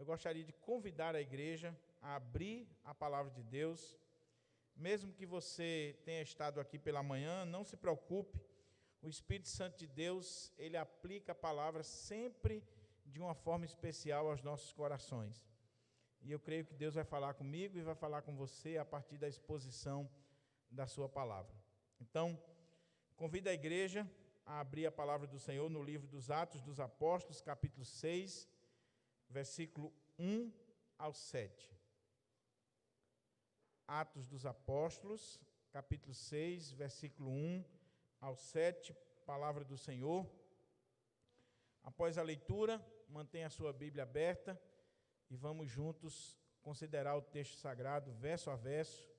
gostaria de convidar a igreja a abrir a palavra de Deus. Mesmo que você tenha estado aqui pela manhã, não se preocupe. O Espírito Santo de Deus, ele aplica a palavra sempre de uma forma especial aos nossos corações. E eu creio que Deus vai falar comigo e vai falar com você a partir da exposição da sua palavra. Então, convido a igreja a abrir a palavra do Senhor no livro dos Atos dos Apóstolos, capítulo 6, versículo 1 ao 7. Atos dos Apóstolos, capítulo 6, versículo 1 ao 7, palavra do Senhor. Após a leitura, mantenha a sua Bíblia aberta e vamos juntos considerar o texto sagrado, verso a verso,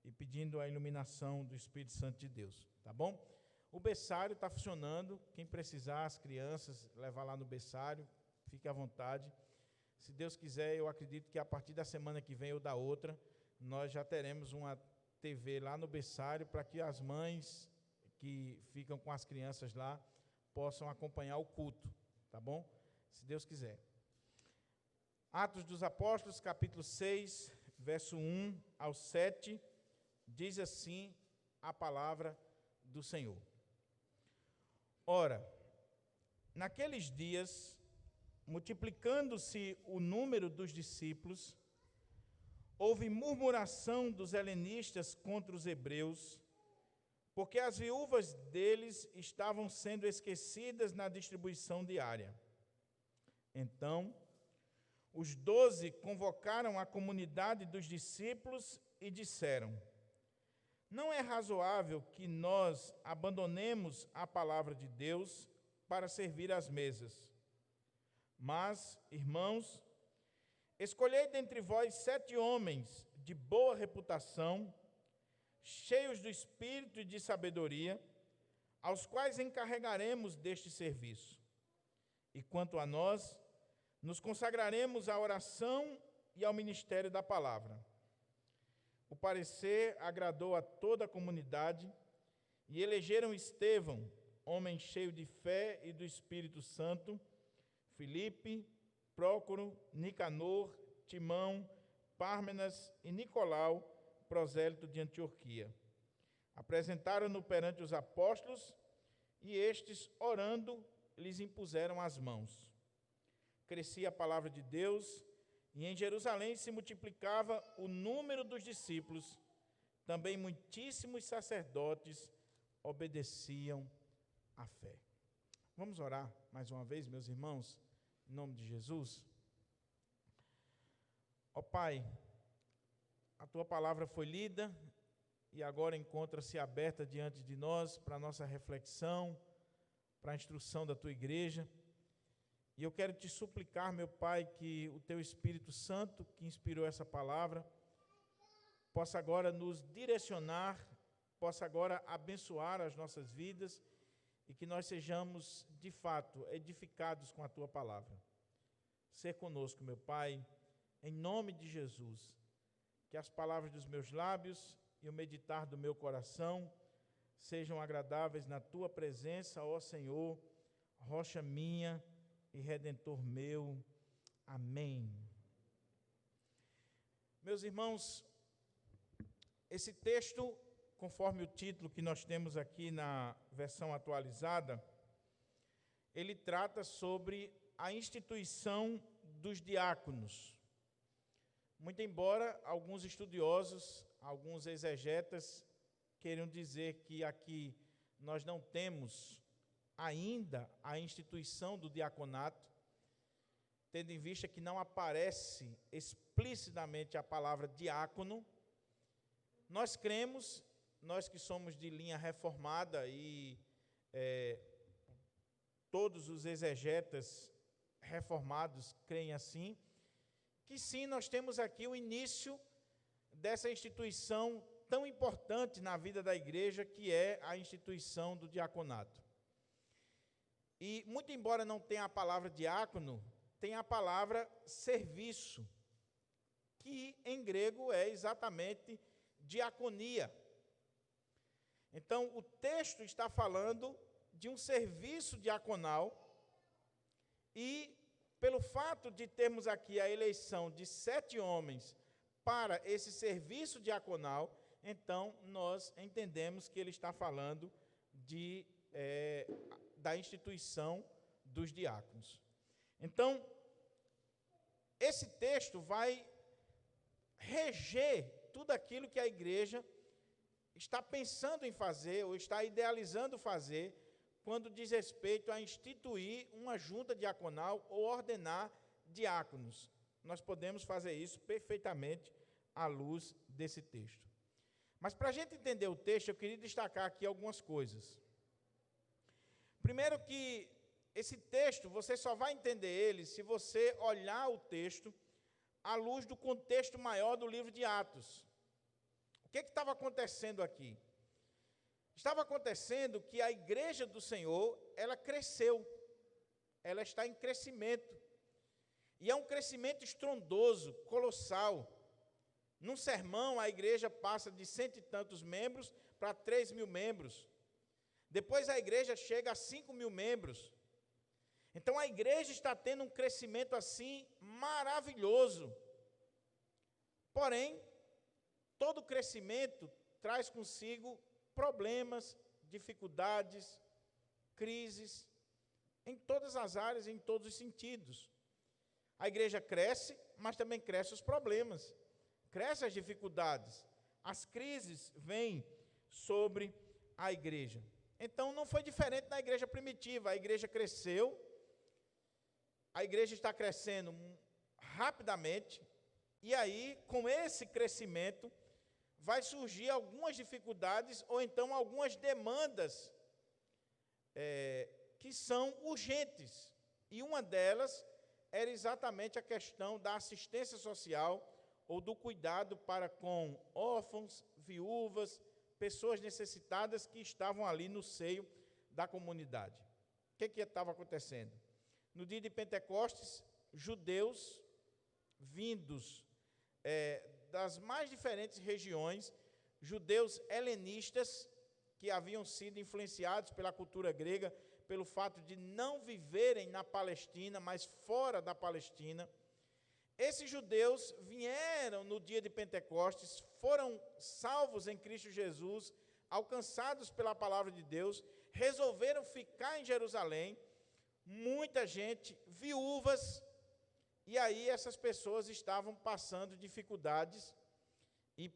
e pedindo a iluminação do Espírito Santo de Deus, tá bom? O berçário está funcionando, quem precisar, as crianças, levar lá no berçário, fique à vontade. Se Deus quiser, eu acredito que a partir da semana que vem ou da outra, nós já teremos uma TV lá no berçário para que as mães que ficam com as crianças lá possam acompanhar o culto, tá bom? Se Deus quiser. Atos dos Apóstolos, capítulo 6, verso 1 ao 7, diz assim a palavra do Senhor. Ora, naqueles dias, multiplicando-se o número dos discípulos, houve murmuração dos helenistas contra os hebreus, porque as viúvas deles estavam sendo esquecidas na distribuição diária. Então, os 12 convocaram a comunidade dos discípulos e disseram: não é razoável que nós abandonemos a palavra de Deus para servir às mesas. Mas, irmãos, escolhei dentre vós 7 homens de boa reputação, cheios do espírito e de sabedoria, aos quais encarregaremos deste serviço. E quanto a nós, nos consagraremos à oração e ao ministério da palavra. O parecer agradou a toda a comunidade e elegeram Estevão, homem cheio de fé e do Espírito Santo, Filipe, Prócoro, Nicanor, Timão, Pármenas e Nicolau, prosélito de Antioquia. Apresentaram-no perante os apóstolos e estes, orando, lhes impuseram as mãos. Crescia a palavra de Deus e em Jerusalém se multiplicava o número dos discípulos. Também muitíssimos sacerdotes obedeciam à fé. Vamos orar mais uma vez, meus irmãos, em nome de Jesus. Ó Pai, a Tua palavra foi lida e agora encontra-se aberta diante de nós para a nossa reflexão, para a instrução da Tua igreja. E eu quero te suplicar, meu Pai, que o Teu Espírito Santo, que inspirou essa palavra, possa agora nos direcionar, possa agora abençoar as nossas vidas e que nós sejamos, de fato, edificados com a Tua palavra. Ser conosco, meu Pai, em nome de Jesus, que as palavras dos meus lábios e o meditar do meu coração sejam agradáveis na Tua presença, ó Senhor, rocha minha e Redentor meu. Amém. Meus irmãos, esse texto, conforme o título que nós temos aqui na versão atualizada, ele trata sobre a instituição dos diáconos. Muito embora alguns estudiosos, alguns exegetas queiram dizer que aqui nós não temos ainda a instituição do diaconato, tendo em vista que não aparece explicitamente a palavra diácono, nós cremos, nós que somos de linha reformada e todos os exegetas reformados creem assim, que sim, nós temos aqui o início dessa instituição tão importante na vida da igreja, que é a instituição do diaconato. E, muito embora não tenha a palavra diácono, tem a palavra serviço, que em grego é exatamente diaconia. Então, o texto está falando de um serviço diaconal e pelo fato de termos aqui a eleição de 7 homens para esse serviço diaconal, então nós entendemos que ele está falando da instituição dos diáconos. Então, esse texto vai reger tudo aquilo que a igreja está pensando em fazer, ou está idealizando fazer, quando diz respeito a instituir uma junta diaconal ou ordenar diáconos. Nós podemos fazer isso perfeitamente à luz desse texto. Mas para a gente entender o texto, eu queria destacar aqui algumas coisas. Primeiro que esse texto, você só vai entender ele se você olhar o texto à luz do contexto maior do livro de Atos. O que estava acontecendo aqui? Estava acontecendo que a igreja do Senhor, ela cresceu, ela está em crescimento, e é um crescimento estrondoso, colossal. Num sermão, a igreja passa de 100 e tantos membros para 3.000 membros. Depois a igreja chega a 5.000 membros. Então a igreja está tendo um crescimento assim maravilhoso. Porém, todo crescimento traz consigo problemas, dificuldades, crises, em todas as áreas, em todos os sentidos. A igreja cresce, mas também crescem os problemas, crescem as dificuldades, as crises vêm sobre a igreja. Então, não foi diferente na igreja primitiva. A igreja cresceu, a igreja está crescendo rapidamente, e aí, com esse crescimento, vai surgir algumas dificuldades, ou então algumas demandas que são urgentes. E uma delas era exatamente a questão da assistência social, ou do cuidado para com órfãos, viúvas, pessoas necessitadas que estavam ali no seio da comunidade. O que estava acontecendo? No dia de Pentecostes, judeus vindos das mais diferentes regiões, judeus helenistas, que haviam sido influenciados pela cultura grega, pelo fato de não viverem na Palestina, mas fora da Palestina. Esses judeus vieram no dia de Pentecostes, foram salvos em Cristo Jesus, alcançados pela palavra de Deus, resolveram ficar em Jerusalém, muita gente, viúvas, e aí essas pessoas estavam passando dificuldades e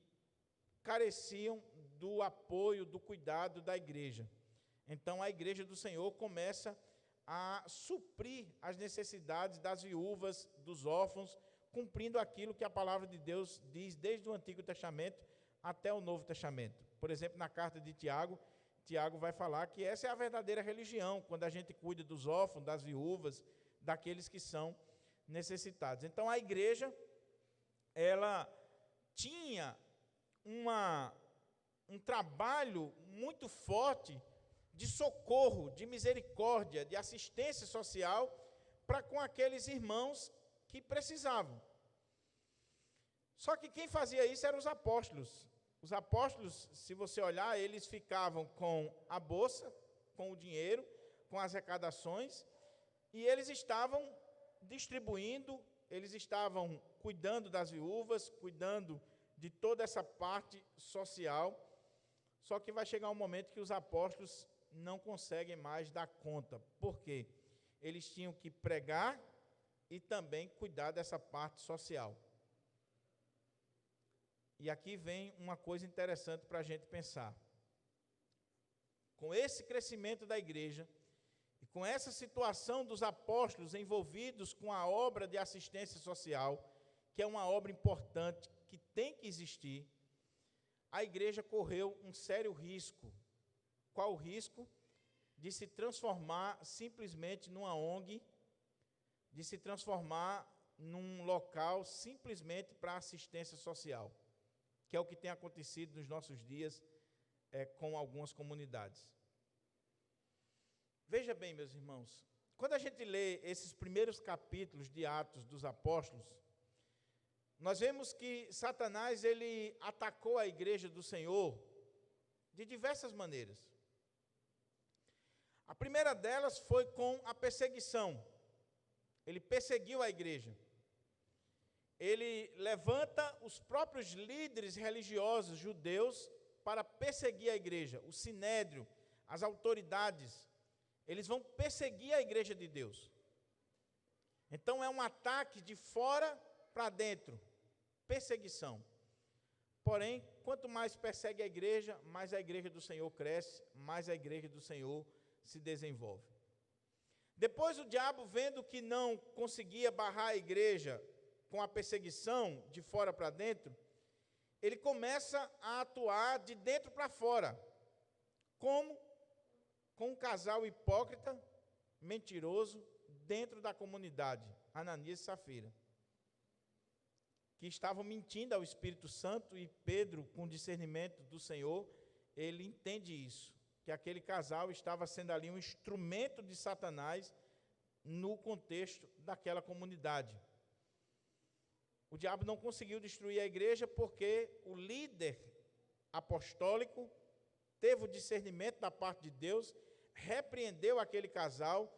careciam do apoio, do cuidado da igreja. Então a igreja do Senhor começa a suprir as necessidades das viúvas, dos órfãos, cumprindo aquilo que a palavra de Deus diz desde o Antigo Testamento até o Novo Testamento. Por exemplo, na carta de Tiago, Tiago vai falar que essa é a verdadeira religião, quando a gente cuida dos órfãos, das viúvas, daqueles que são necessitados. Então, a igreja, ela tinha um trabalho muito forte de socorro, de misericórdia, de assistência social para com aqueles irmãos que precisavam. Só que quem fazia isso eram os apóstolos. Os apóstolos, se você olhar, eles ficavam com a bolsa, com o dinheiro, com as arrecadações, e eles estavam distribuindo, eles estavam cuidando das viúvas, cuidando de toda essa parte social. Só que vai chegar um momento que os apóstolos não conseguem mais dar conta. Por quê? Eles tinham que pregar e também cuidar dessa parte social. E aqui vem uma coisa interessante para a gente pensar. Com esse crescimento da igreja, e com essa situação dos apóstolos envolvidos com a obra de assistência social, que é uma obra importante, que tem que existir, a igreja correu um sério risco. Qual o risco? De se transformar simplesmente numa ONG, de se transformar num local simplesmente para assistência social, que é o que tem acontecido nos nossos dias com algumas comunidades. Veja bem, meus irmãos, quando a gente lê esses primeiros capítulos de Atos dos Apóstolos, nós vemos que Satanás ele atacou a igreja do Senhor de diversas maneiras. A primeira delas foi com a perseguição. ele perseguiu a igreja. Ele levanta os próprios líderes religiosos judeus para perseguir a igreja, o sinédrio, as autoridades. Eles vão perseguir a igreja de Deus. Então é um ataque de fora para dentro, perseguição. Porém, quanto mais persegue a igreja, mais a igreja do Senhor cresce, mais a igreja do Senhor se desenvolve. Depois o diabo, vendo que não conseguia barrar a igreja com a perseguição de fora para dentro, ele começa a atuar de dentro para fora. Como? Com um casal hipócrita, mentiroso, dentro da comunidade, Ananias e Safira, que estavam mentindo ao Espírito Santo, e Pedro, com discernimento do Senhor, ele entende isso, que aquele casal estava sendo ali um instrumento de Satanás no contexto daquela comunidade. O diabo não conseguiu destruir a igreja porque o líder apostólico teve o discernimento da parte de Deus, repreendeu aquele casal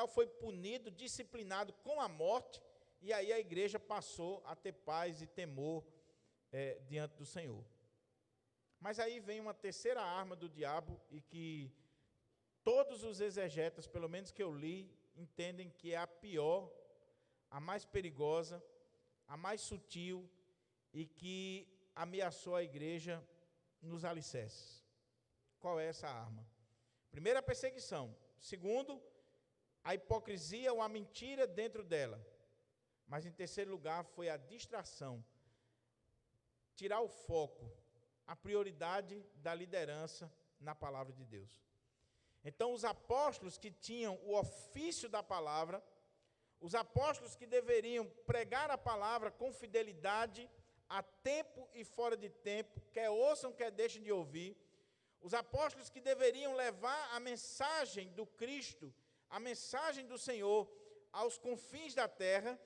foi punido, disciplinado com a morte, e aí a igreja passou a ter paz e temor diante do Senhor. Mas aí vem uma terceira arma do diabo, e que todos os exegetas, pelo menos que eu li, entendem que é a pior, a mais perigosa, a mais sutil, e que ameaçou a igreja nos alicerces. Qual é essa arma? Primeiro, a perseguição. Segundo, a hipocrisia ou a mentira dentro dela. Mas, em terceiro lugar, foi a distração. Tirar o foco, a prioridade da liderança na palavra de Deus. Então, os apóstolos que tinham o ofício da palavra, os apóstolos que deveriam pregar a palavra com fidelidade, a tempo e fora de tempo, quer ouçam, quer deixem de ouvir, os apóstolos que deveriam levar a mensagem do Cristo, a mensagem do Senhor aos confins da terra,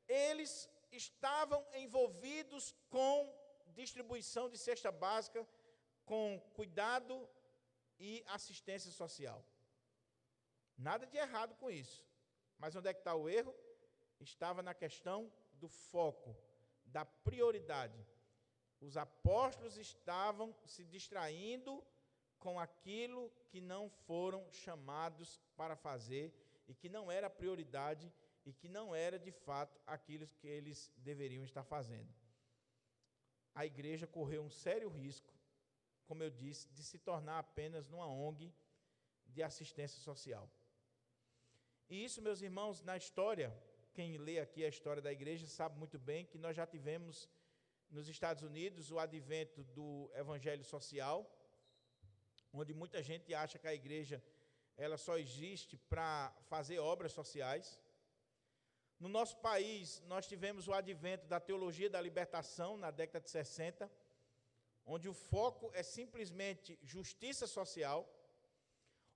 eles estavam envolvidos com distribuição de cesta básica, com cuidado e assistência social. Nada de errado com isso. Mas onde é que está o erro? Estava na questão do foco, da prioridade. Os apóstolos estavam se distraindo com aquilo que não foram chamados para fazer, e que não era prioridade, e que não era de fato aquilo que eles deveriam estar fazendo. A igreja correu um sério risco, como eu disse, de se tornar apenas uma ONG de assistência social. E isso, meus irmãos, na história, quem lê aqui a história da igreja sabe muito bem que nós já tivemos nos Estados Unidos o advento do evangelho social, onde muita gente acha que a igreja ela só existe para fazer obras sociais. No nosso país, nós tivemos o advento da teologia da libertação na década de 60, onde o foco é simplesmente justiça social.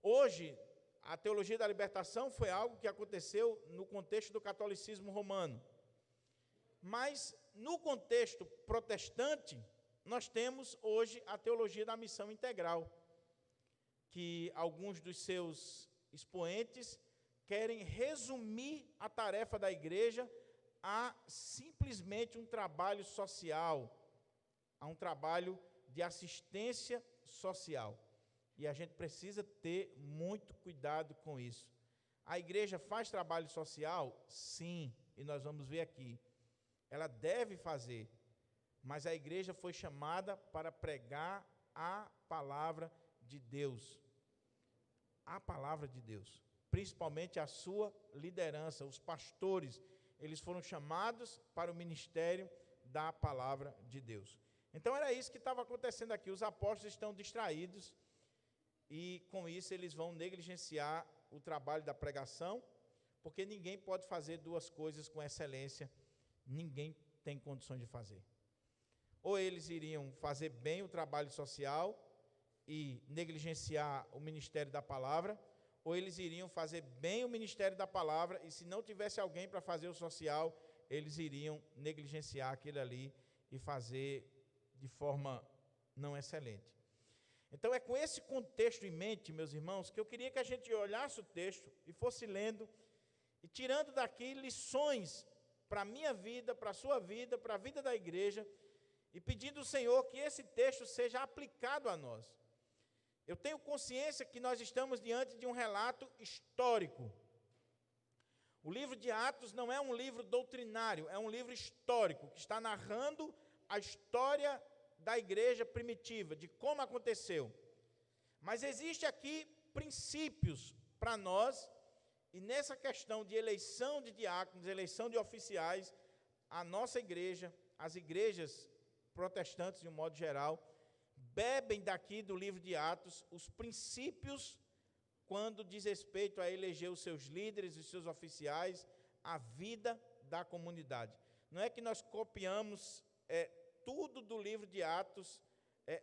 Hoje, a teologia da libertação foi algo que aconteceu no contexto do catolicismo romano. Mas, no contexto protestante, nós temos hoje a teologia da missão integral, que alguns dos seus expoentes querem resumir a tarefa da igreja a simplesmente um trabalho social, a um trabalho de assistência social. E a gente precisa ter muito cuidado com isso. A igreja faz trabalho social? Sim, e nós vamos ver aqui. Ela deve fazer, mas a igreja foi chamada para pregar a palavra de Deus. A palavra de Deus. Principalmente a sua liderança, os pastores, eles foram chamados para o ministério da palavra de Deus. Então era isso que estava acontecendo aqui. Os apóstolos estão distraídos e com isso eles vão negligenciar o trabalho da pregação, porque ninguém pode fazer duas coisas com excelência, ninguém tem condições de fazer. Ou eles iriam fazer bem o trabalho social e negligenciar o ministério da palavra, ou eles iriam fazer bem o ministério da palavra, e se não tivesse alguém para fazer o social, eles iriam negligenciar aquilo ali e fazer de forma não excelente. Então é com esse contexto em mente, meus irmãos, que eu queria que a gente olhasse o texto e fosse lendo e tirando daqui lições para a minha vida, para a sua vida, para a vida da igreja, e pedindo ao Senhor que esse texto seja aplicado a nós. Eu tenho consciência que nós estamos diante de um relato histórico. O livro de Atos não é um livro doutrinário, é um livro histórico, que está narrando a história da igreja primitiva, de como aconteceu. Mas existe aqui princípios para nós, e nessa questão de eleição de diáconos, eleição de oficiais, a nossa igreja, as igrejas protestantes de um modo geral, bebem daqui do livro de Atos os princípios quando diz respeito a eleger os seus líderes e os seus oficiais, a vida da comunidade. Não é que nós copiamos tudo do livro de Atos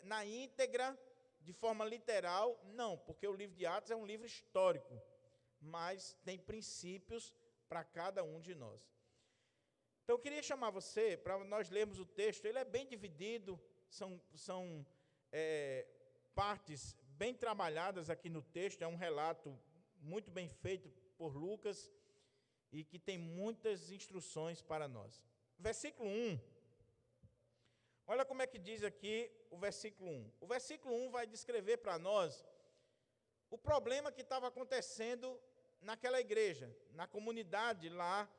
na íntegra, de forma literal, não, porque o livro de Atos é um livro histórico, mas tem princípios para cada um de nós. Então, eu queria chamar você, para nós lermos o texto, ele é bem dividido, são partes bem trabalhadas aqui no texto, é um relato muito bem feito por Lucas, e que tem muitas instruções para nós. Versículo 1, olha como é que diz aqui o versículo 1. O versículo 1 vai descrever para nós o problema que estava acontecendo naquela igreja, na comunidade lá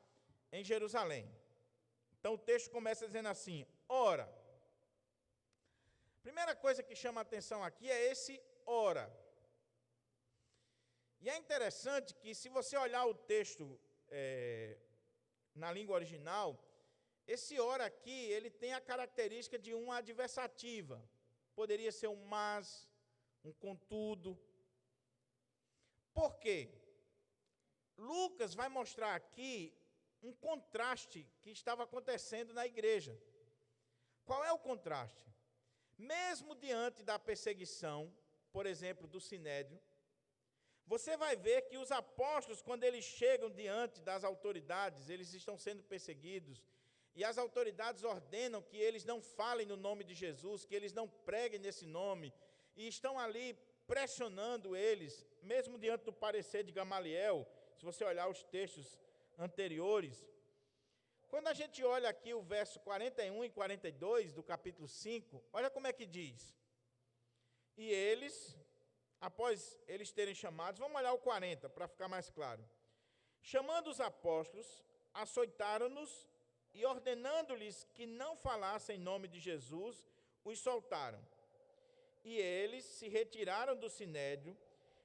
em Jerusalém. Então o texto começa dizendo assim: ora. Primeira coisa que chama a atenção aqui é esse ora. E é interessante que, se você olhar o texto na língua original, esse ora aqui, ele tem a característica de uma adversativa. Poderia ser um mas, um contudo. Por quê? Lucas vai mostrar aqui um contraste que estava acontecendo na igreja. Qual é o contraste? Mesmo diante da perseguição, por exemplo, do Sinédrio, você vai ver que os apóstolos, quando eles chegam diante das autoridades, eles estão sendo perseguidos, e as autoridades ordenam que eles não falem no nome de Jesus, que eles não preguem nesse nome, e estão ali pressionando eles, mesmo diante do parecer de Gamaliel. Se você olhar os textos anteriores, quando a gente olha aqui o verso 41 e 42 do capítulo 5, olha como é que diz. E eles, após eles terem chamados, vamos olhar o 40 para ficar mais claro. Chamando os apóstolos, açoitaram-nos e, ordenando-lhes que não falassem em nome de Jesus, os soltaram. E eles se retiraram do sinédrio,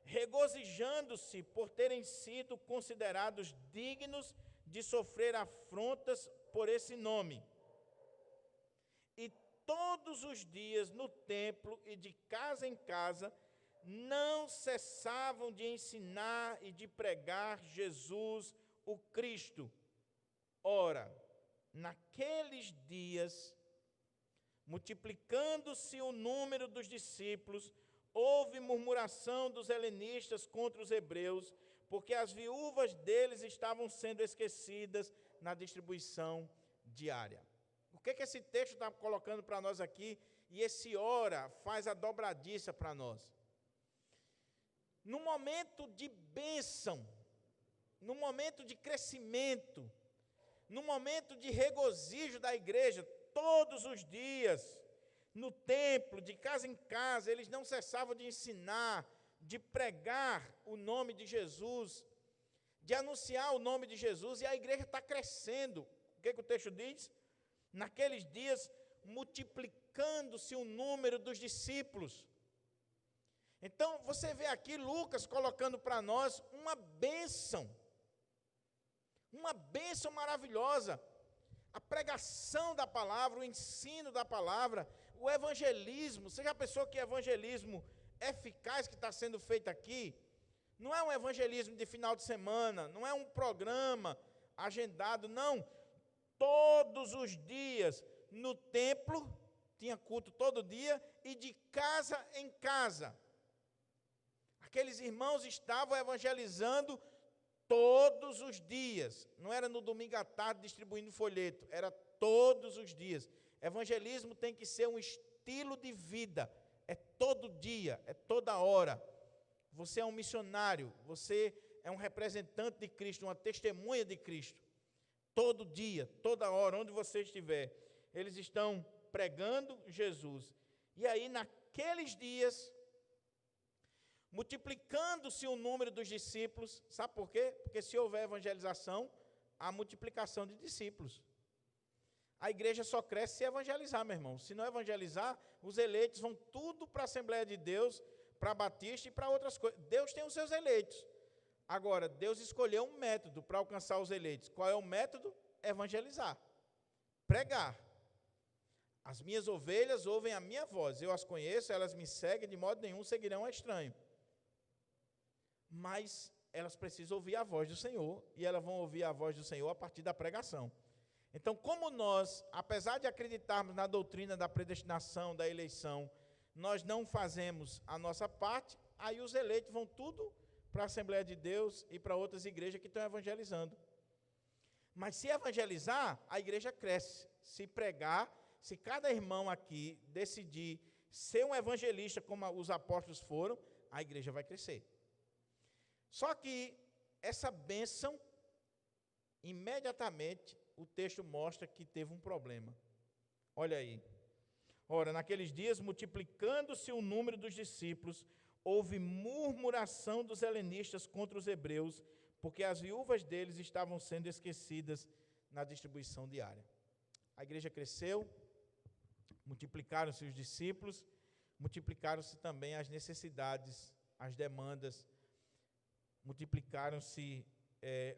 regozijando-se por terem sido considerados dignos de sofrer afrontas por esse nome. E todos os dias no templo e de casa em casa não cessavam de ensinar e de pregar Jesus o Cristo. Ora, naqueles dias, multiplicando-se o número dos discípulos, houve murmuração dos helenistas contra os hebreus, porque as viúvas deles estavam sendo esquecidas na distribuição diária. O que esse texto está colocando para nós aqui? E esse ora faz a dobradiça para nós. No momento de bênção, no momento de crescimento, no momento de regozijo da igreja, todos os dias, no templo, de casa em casa, eles não cessavam de ensinar, de pregar o nome de Jesus, de anunciar o nome de Jesus, e a igreja está crescendo. O que o texto diz? Naqueles dias, multiplicando-se o número dos discípulos. Então, você vê aqui Lucas colocando para nós uma bênção maravilhosa. A pregação da palavra, o ensino da palavra, o evangelismo. Você já pensou que evangelismo eficaz que está sendo feito aqui? Não é um evangelismo de final de semana, não é um programa agendado, não. Todos os dias, no templo, tinha culto todo dia, e de casa em casa. Aqueles irmãos estavam evangelizando todos os dias. Não era no domingo à tarde distribuindo folheto, era todos os dias. Evangelismo tem que ser um estilo de vida, é todo dia, é toda hora. Você é um missionário, você é um representante de Cristo, uma testemunha de Cristo. Todo dia, toda hora, onde você estiver, eles estão pregando Jesus. E aí, naqueles dias, multiplicando-se o número dos discípulos, sabe por quê? Porque se houver evangelização, há multiplicação de discípulos. A igreja só cresce se evangelizar, meu irmão. Se não evangelizar, os eleitos vão tudo para a Assembleia de Deus, para a Batista e para outras coisas. Deus tem os seus eleitos. Agora, Deus escolheu um método para alcançar os eleitos. Qual é o método? Evangelizar. Pregar. As minhas ovelhas ouvem a minha voz. Eu as conheço, elas me seguem, de modo nenhum seguirão a estranho. Mas elas precisam ouvir a voz do Senhor, e elas vão ouvir a voz do Senhor a partir da pregação. Então, como nós, apesar de acreditarmos na doutrina da predestinação, da eleição, nós não fazemos a nossa parte, aí os eleitos vão tudo para a Assembleia de Deus e para outras igrejas que estão evangelizando. Mas se evangelizar, a igreja cresce. Se pregar, se cada irmão aqui decidir ser um evangelista como os apóstolos foram, a igreja vai crescer. Só que essa bênção, imediatamente, o texto mostra que teve um problema. Olha aí. Ora, naqueles dias, multiplicando-se o número dos discípulos, houve murmuração dos helenistas contra os hebreus, porque as viúvas deles estavam sendo esquecidas na distribuição diária. A igreja cresceu, multiplicaram-se os discípulos, multiplicaram-se também as necessidades, as demandas, multiplicaram-se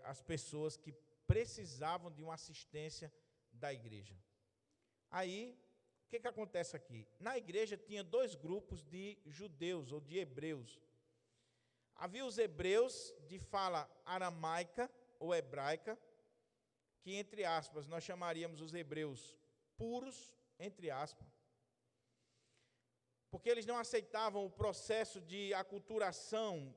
as pessoas que precisavam de uma assistência da igreja. Aí, o que acontece aqui? Na igreja tinha dois grupos de judeus ou de hebreus. Havia os hebreus de fala aramaica ou hebraica, que, entre aspas, nós chamaríamos os hebreus puros, entre aspas, porque eles não aceitavam o processo de aculturação,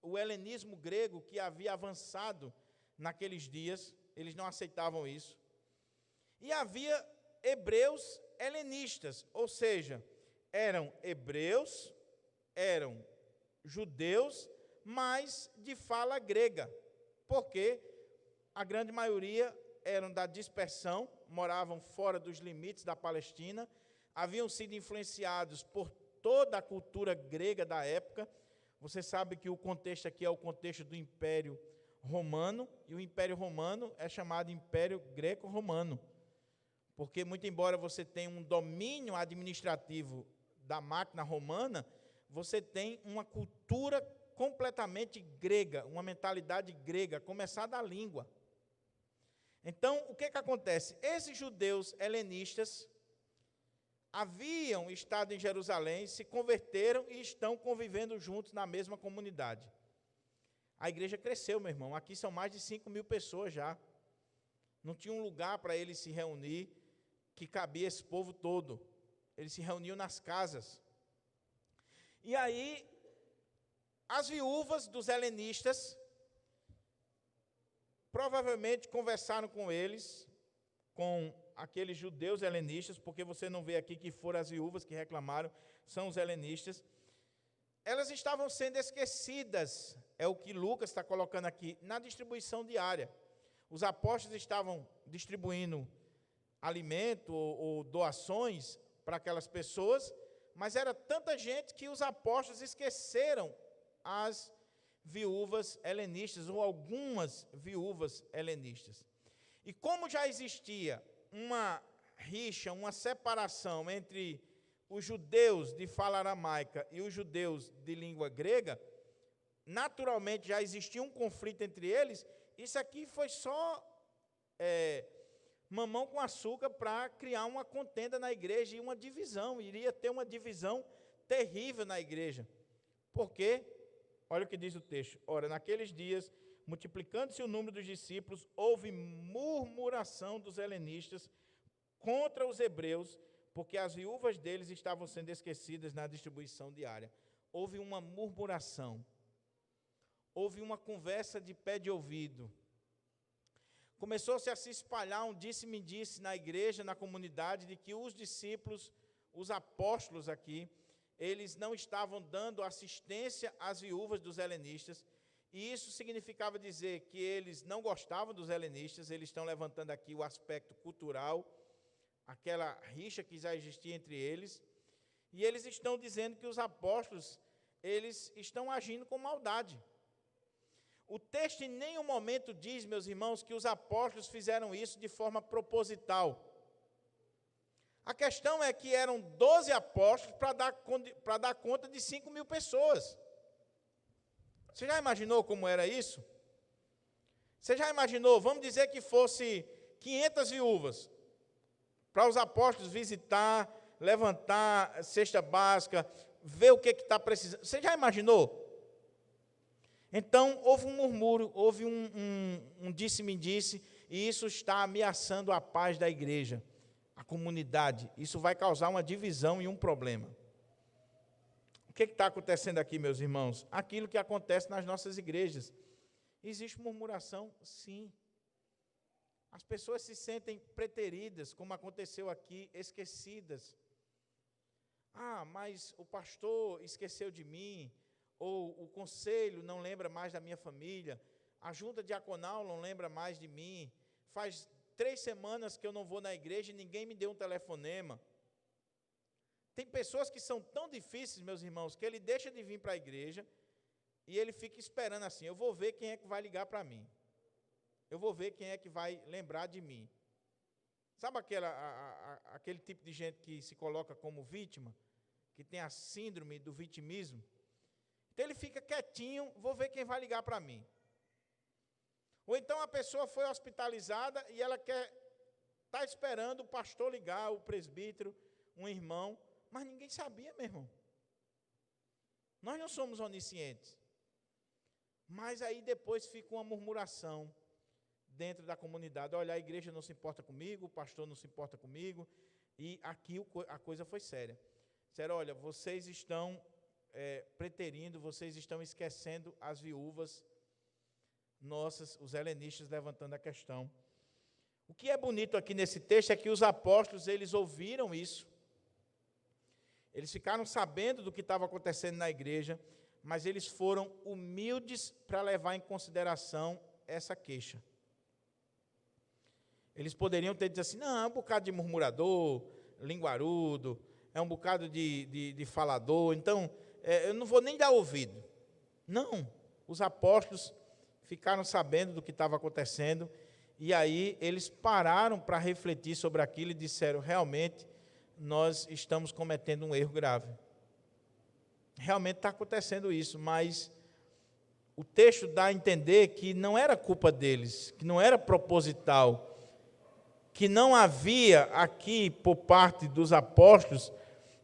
o helenismo grego que havia avançado naqueles dias, eles não aceitavam isso. E havia hebreus helenistas, ou seja, eram hebreus, eram judeus, mas de fala grega, porque a grande maioria eram da dispersão, moravam fora dos limites da Palestina, haviam sido influenciados por toda a cultura grega da época. Você sabe que o contexto aqui é o contexto do Império Romano, e o Império Romano é chamado Império Greco-Romano, porque, muito embora você tenha um domínio administrativo da máquina romana, você tem uma cultura completamente grega, uma mentalidade grega, começar da língua. Então, o que acontece? Esses judeus helenistas haviam estado em Jerusalém, se converteram e estão convivendo juntos na mesma comunidade. A igreja cresceu, meu irmão. Aqui são mais de 5.000 pessoas já. Não tinha um lugar para eles se reunir que cabia esse povo todo. Eles se reuniam nas casas. E aí, as viúvas dos helenistas provavelmente conversaram com eles, com aqueles judeus helenistas, porque você não vê aqui que foram as viúvas que reclamaram, são os helenistas. Elas estavam sendo esquecidas, é o que Lucas está colocando aqui, na distribuição diária. Os apóstolos estavam distribuindo alimento ou doações para aquelas pessoas, mas era tanta gente que os apóstolos esqueceram as viúvas helenistas, ou algumas viúvas helenistas. E como já existia uma rixa, uma separação entre os judeus de fala aramaica e os judeus de língua grega, naturalmente já existia um conflito entre eles. Isso aqui foi só mamão com açúcar para criar uma contenda na igreja e uma divisão. Iria ter uma divisão terrível na igreja. Por quê? Olha o que diz o texto. Ora, naqueles dias, multiplicando-se o número dos discípulos, houve murmuração dos helenistas contra os hebreus, porque as viúvas deles estavam sendo esquecidas na distribuição diária. Houve uma murmuração. Houve uma conversa de pé de ouvido. Começou-se a se espalhar um disse-me-disse na igreja, na comunidade, de que os discípulos, os apóstolos aqui, eles não estavam dando assistência às viúvas dos helenistas, E isso significava dizer que eles não gostavam dos helenistas, eles estão levantando aqui o aspecto cultural, aquela rixa que já existia entre eles, e eles estão dizendo que os apóstolos, eles estão agindo com maldade. O texto em nenhum momento diz, meus irmãos, que os apóstolos fizeram isso de forma proposital. A questão é que eram 12 apóstolos para dar conta de 5.000 pessoas. Você já imaginou como era isso? Você já imaginou, vamos dizer que fosse 500 viúvas, para os apóstolos visitar, levantar cesta básica, ver o que está precisando. Você já imaginou? Então, houve um murmúrio, houve um disse-me-disse, e isso está ameaçando a paz da igreja, a comunidade. Isso vai causar uma divisão e um problema. O que está acontecendo aqui, meus irmãos? Aquilo que acontece nas nossas igrejas. Existe murmuração? Sim. As pessoas se sentem preteridas, como aconteceu aqui, esquecidas. Ah, mas o pastor esqueceu de mim, ou o conselho não lembra mais da minha família, a junta diaconal não lembra mais de mim, faz 3 semanas que eu não vou na igreja e ninguém me deu um telefonema. Tem pessoas que são tão difíceis, meus irmãos, que ele deixa de vir para a igreja e ele fica esperando assim, eu vou ver quem é que vai ligar para mim. Eu vou ver quem é que vai lembrar de mim. Sabe aquele tipo de gente que se coloca como vítima, que tem a síndrome do vitimismo? Então ele fica quietinho, vou ver quem vai ligar para mim. Ou então a pessoa foi hospitalizada e ela está esperando o pastor ligar, o presbítero, um irmão, mas ninguém sabia, meu irmão. Nós não somos oniscientes. Mas aí depois fica uma murmuração dentro da comunidade. Olha, a igreja não se importa comigo, o pastor não se importa comigo, e aqui a coisa foi séria. Disseram, olha, vocês estão preterindo, vocês estão esquecendo as viúvas nossas, os helenistas levantando a questão. O que é bonito aqui nesse texto é que os apóstolos, eles ouviram isso, eles ficaram sabendo do que estava acontecendo na igreja, mas eles foram humildes para levar em consideração essa queixa. Eles poderiam ter dito assim, não, é um bocado de murmurador, linguarudo, é um bocado de falador, então eu não vou nem dar ouvido. Não, os apóstolos ficaram sabendo do que estava acontecendo, e aí eles pararam para refletir sobre aquilo e disseram, realmente, nós estamos cometendo um erro grave. Realmente está acontecendo isso, mas o texto dá a entender que não era culpa deles, que não era proposital, que não havia aqui, por parte dos apóstolos,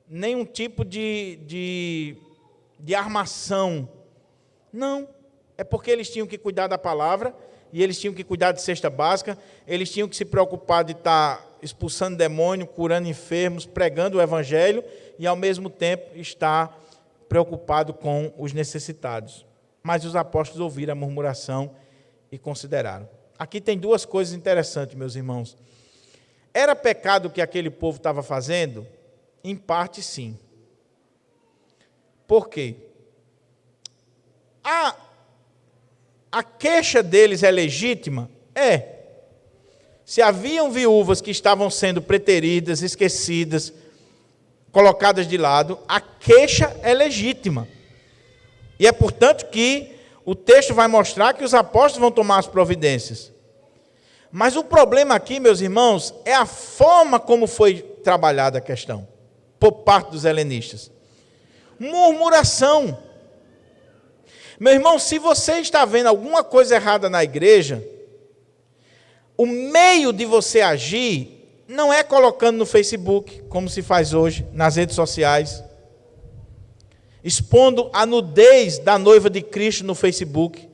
nenhum tipo de armação. Não, é porque eles tinham que cuidar da palavra, e eles tinham que cuidar de cesta básica, eles tinham que se preocupar de estar expulsando demônio, curando enfermos, pregando o evangelho, e ao mesmo tempo estar preocupado com os necessitados. Mas os apóstolos ouviram a murmuração e consideraram. Aqui tem 2 coisas interessantes, meus irmãos. Era pecado o que aquele povo estava fazendo? Em parte, sim. Por quê? A queixa deles é legítima? É. Se haviam viúvas que estavam sendo preteridas, esquecidas, colocadas de lado, a queixa é legítima. E é, portanto, que o texto vai mostrar que os apóstolos vão tomar as providências. Mas o problema aqui, meus irmãos, é a forma como foi trabalhada a questão, por parte dos helenistas. Murmuração. Meu irmão, se você está vendo alguma coisa errada na igreja, o meio de você agir não é colocando no Facebook, como se faz hoje, nas redes sociais, expondo a nudez da noiva de Cristo no Facebook,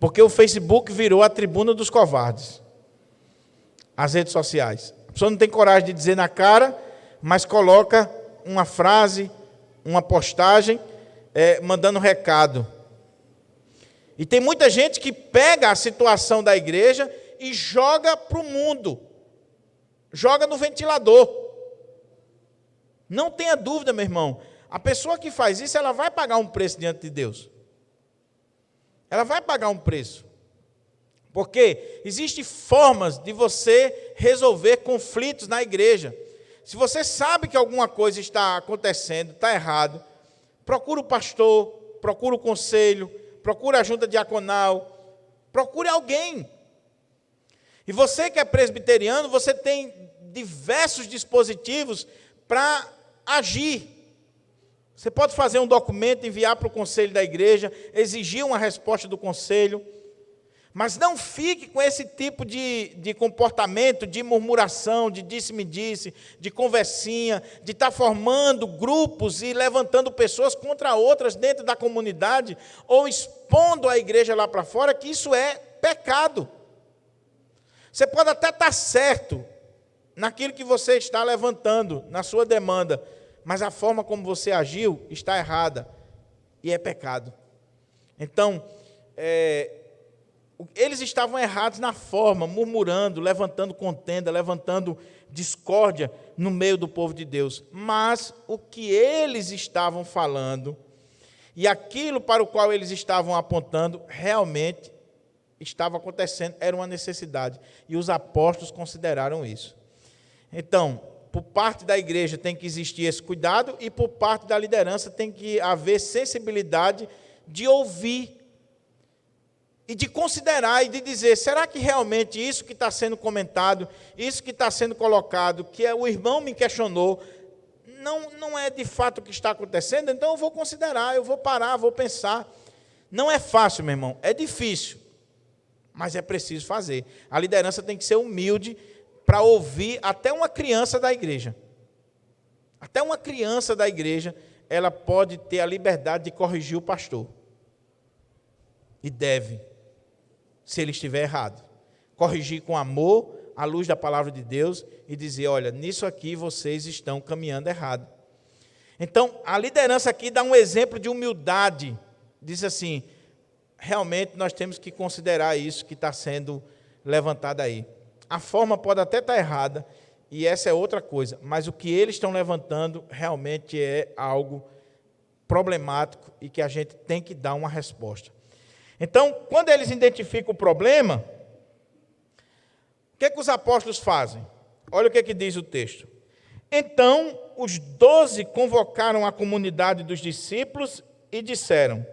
porque o Facebook virou a tribuna dos covardes, as redes sociais. A pessoa não tem coragem de dizer na cara, mas coloca uma frase, uma postagem, mandando recado. E tem muita gente que pega a situação da igreja e joga para o mundo, joga no ventilador. Não tenha dúvida, meu irmão, a pessoa que faz isso, ela vai pagar um preço diante de Deus. Ela vai pagar um preço. Porque existem formas de você resolver conflitos na igreja. Se você sabe que alguma coisa está acontecendo, está errado, procure o pastor, procure o conselho, procure a junta diaconal, procure alguém. E você que é presbiteriano, você tem diversos dispositivos para agir. Você pode fazer um documento, enviar para o conselho da igreja, exigir uma resposta do conselho, mas não fique com esse tipo de comportamento, de murmuração, de disse-me-disse, de conversinha, de estar formando grupos e levantando pessoas contra outras dentro da comunidade, ou expondo a igreja lá para fora, que isso é pecado. Você pode até estar certo naquilo que você está levantando, na sua demanda, mas a forma como você agiu está errada e é pecado. Então, eles estavam errados na forma, murmurando, levantando contenda, levantando discórdia no meio do povo de Deus. Mas o que eles estavam falando e aquilo para o qual eles estavam apontando realmente estava acontecendo, era uma necessidade. E os apóstolos consideraram isso. Então, por parte da igreja tem que existir esse cuidado e por parte da liderança tem que haver sensibilidade de ouvir e de considerar e de dizer, será que realmente isso que está sendo comentado, isso que está sendo colocado, que o irmão me questionou, não é de fato o que está acontecendo? Então eu vou considerar, eu vou parar, vou pensar. Não é fácil, meu irmão, é difícil, mas é preciso fazer. A liderança tem que ser humilde para ouvir até uma criança da igreja. Até uma criança da igreja, ela pode ter a liberdade de corrigir o pastor. E deve. Se ele estiver errado. Corrigir com amor, à luz da palavra de Deus, e dizer, olha, nisso aqui vocês estão caminhando errado. Então, a liderança aqui dá um exemplo de humildade. Diz assim, realmente nós temos que considerar isso que está sendo levantado aí. A forma pode até estar errada, e essa é outra coisa, mas o que eles estão levantando realmente é algo problemático e que a gente tem que dar uma resposta. Então, quando eles identificam o problema, o que os apóstolos fazem? Olha o que diz o texto. Então, os 12 convocaram a comunidade dos discípulos e disseram,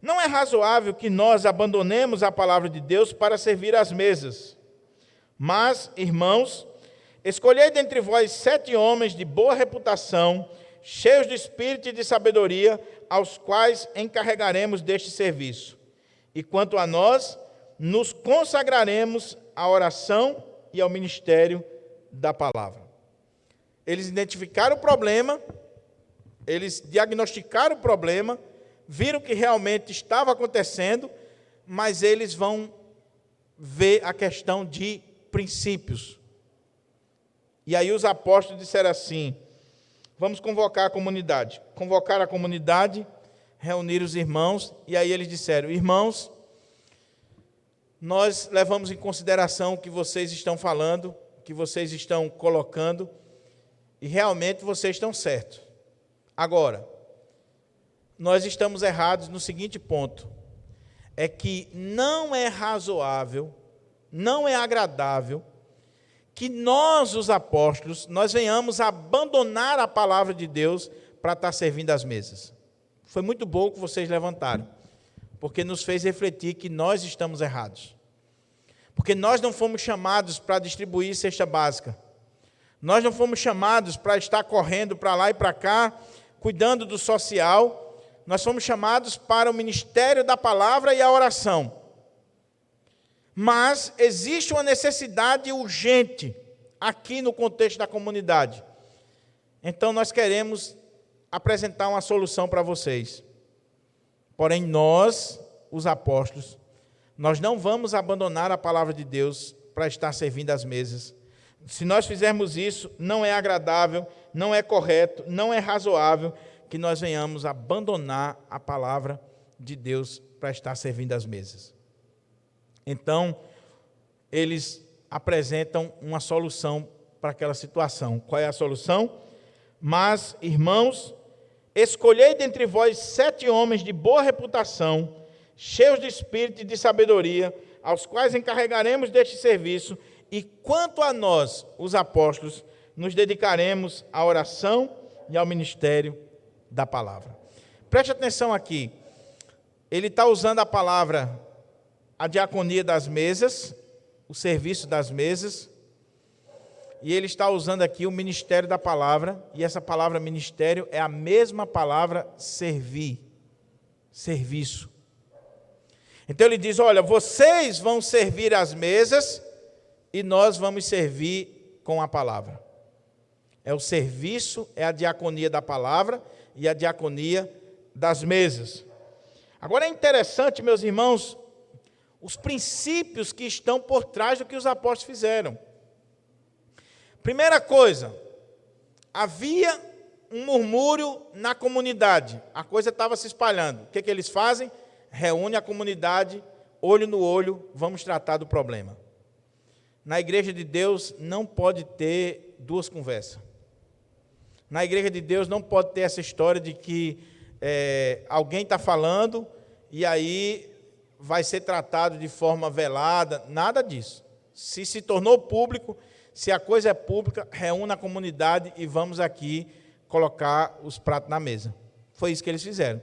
não é razoável que nós abandonemos a palavra de Deus para servir às mesas. Mas, irmãos, escolhei dentre vós 7 homens de boa reputação, cheios de espírito e de sabedoria, aos quais encarregaremos deste serviço. E quanto a nós, nos consagraremos à oração e ao ministério da palavra. Eles identificaram o problema, eles diagnosticaram o problema, viram que realmente estava acontecendo, mas eles vão ver a questão de princípios. E aí os apóstolos disseram assim, vamos convocar a comunidade. Convocar a comunidade, reunir os irmãos, e aí eles disseram, irmãos, nós levamos em consideração o que vocês estão falando, o que vocês estão colocando, e realmente vocês estão certos. Agora, nós estamos errados no seguinte ponto, é que não é razoável, não é agradável, que nós, os apóstolos, nós venhamos a abandonar a palavra de Deus para estar servindo às mesas. Foi muito bom o que vocês levantaram, porque nos fez refletir que nós estamos errados. Porque nós não fomos chamados para distribuir cesta básica. Nós não fomos chamados para estar correndo para lá e para cá, cuidando do social. Nós fomos chamados para o ministério da palavra e a oração. Mas existe uma necessidade urgente aqui no contexto da comunidade. Então nós queremos apresentar uma solução para vocês. Porém, nós, os apóstolos, nós não vamos abandonar a palavra de Deus para estar servindo às mesas. Se nós fizermos isso, não é agradável, não é correto, não é razoável que nós venhamos abandonar a palavra de Deus para estar servindo às mesas. Então, eles apresentam uma solução para aquela situação. Qual é a solução? Mas, irmãos, escolhei dentre vós 7 homens de boa reputação, cheios de espírito e de sabedoria, aos quais encarregaremos deste serviço, e quanto a nós, os apóstolos, nos dedicaremos à oração e ao ministério da palavra. Preste atenção aqui. Ele está usando a palavra, a diaconia das mesas, o serviço das mesas, e ele está usando aqui o ministério da palavra, e essa palavra ministério é a mesma palavra servir, serviço. Então ele diz, olha, vocês vão servir as mesas e nós vamos servir com a palavra. É o serviço, é a diaconia da palavra e a diaconia das mesas. Agora é interessante, meus irmãos, os princípios que estão por trás do que os apóstolos fizeram. Primeira coisa, havia um murmúrio na comunidade, a coisa estava se espalhando. O que eles fazem? Reúne a comunidade, olho no olho, vamos tratar do problema. Na igreja de Deus não pode ter duas conversas. Na igreja de Deus não pode ter essa história de que alguém está falando e aí vai ser tratado de forma velada, nada disso. Se tornou público, se a coisa é pública, reúna a comunidade e vamos aqui colocar os pratos na mesa. Foi isso que eles fizeram.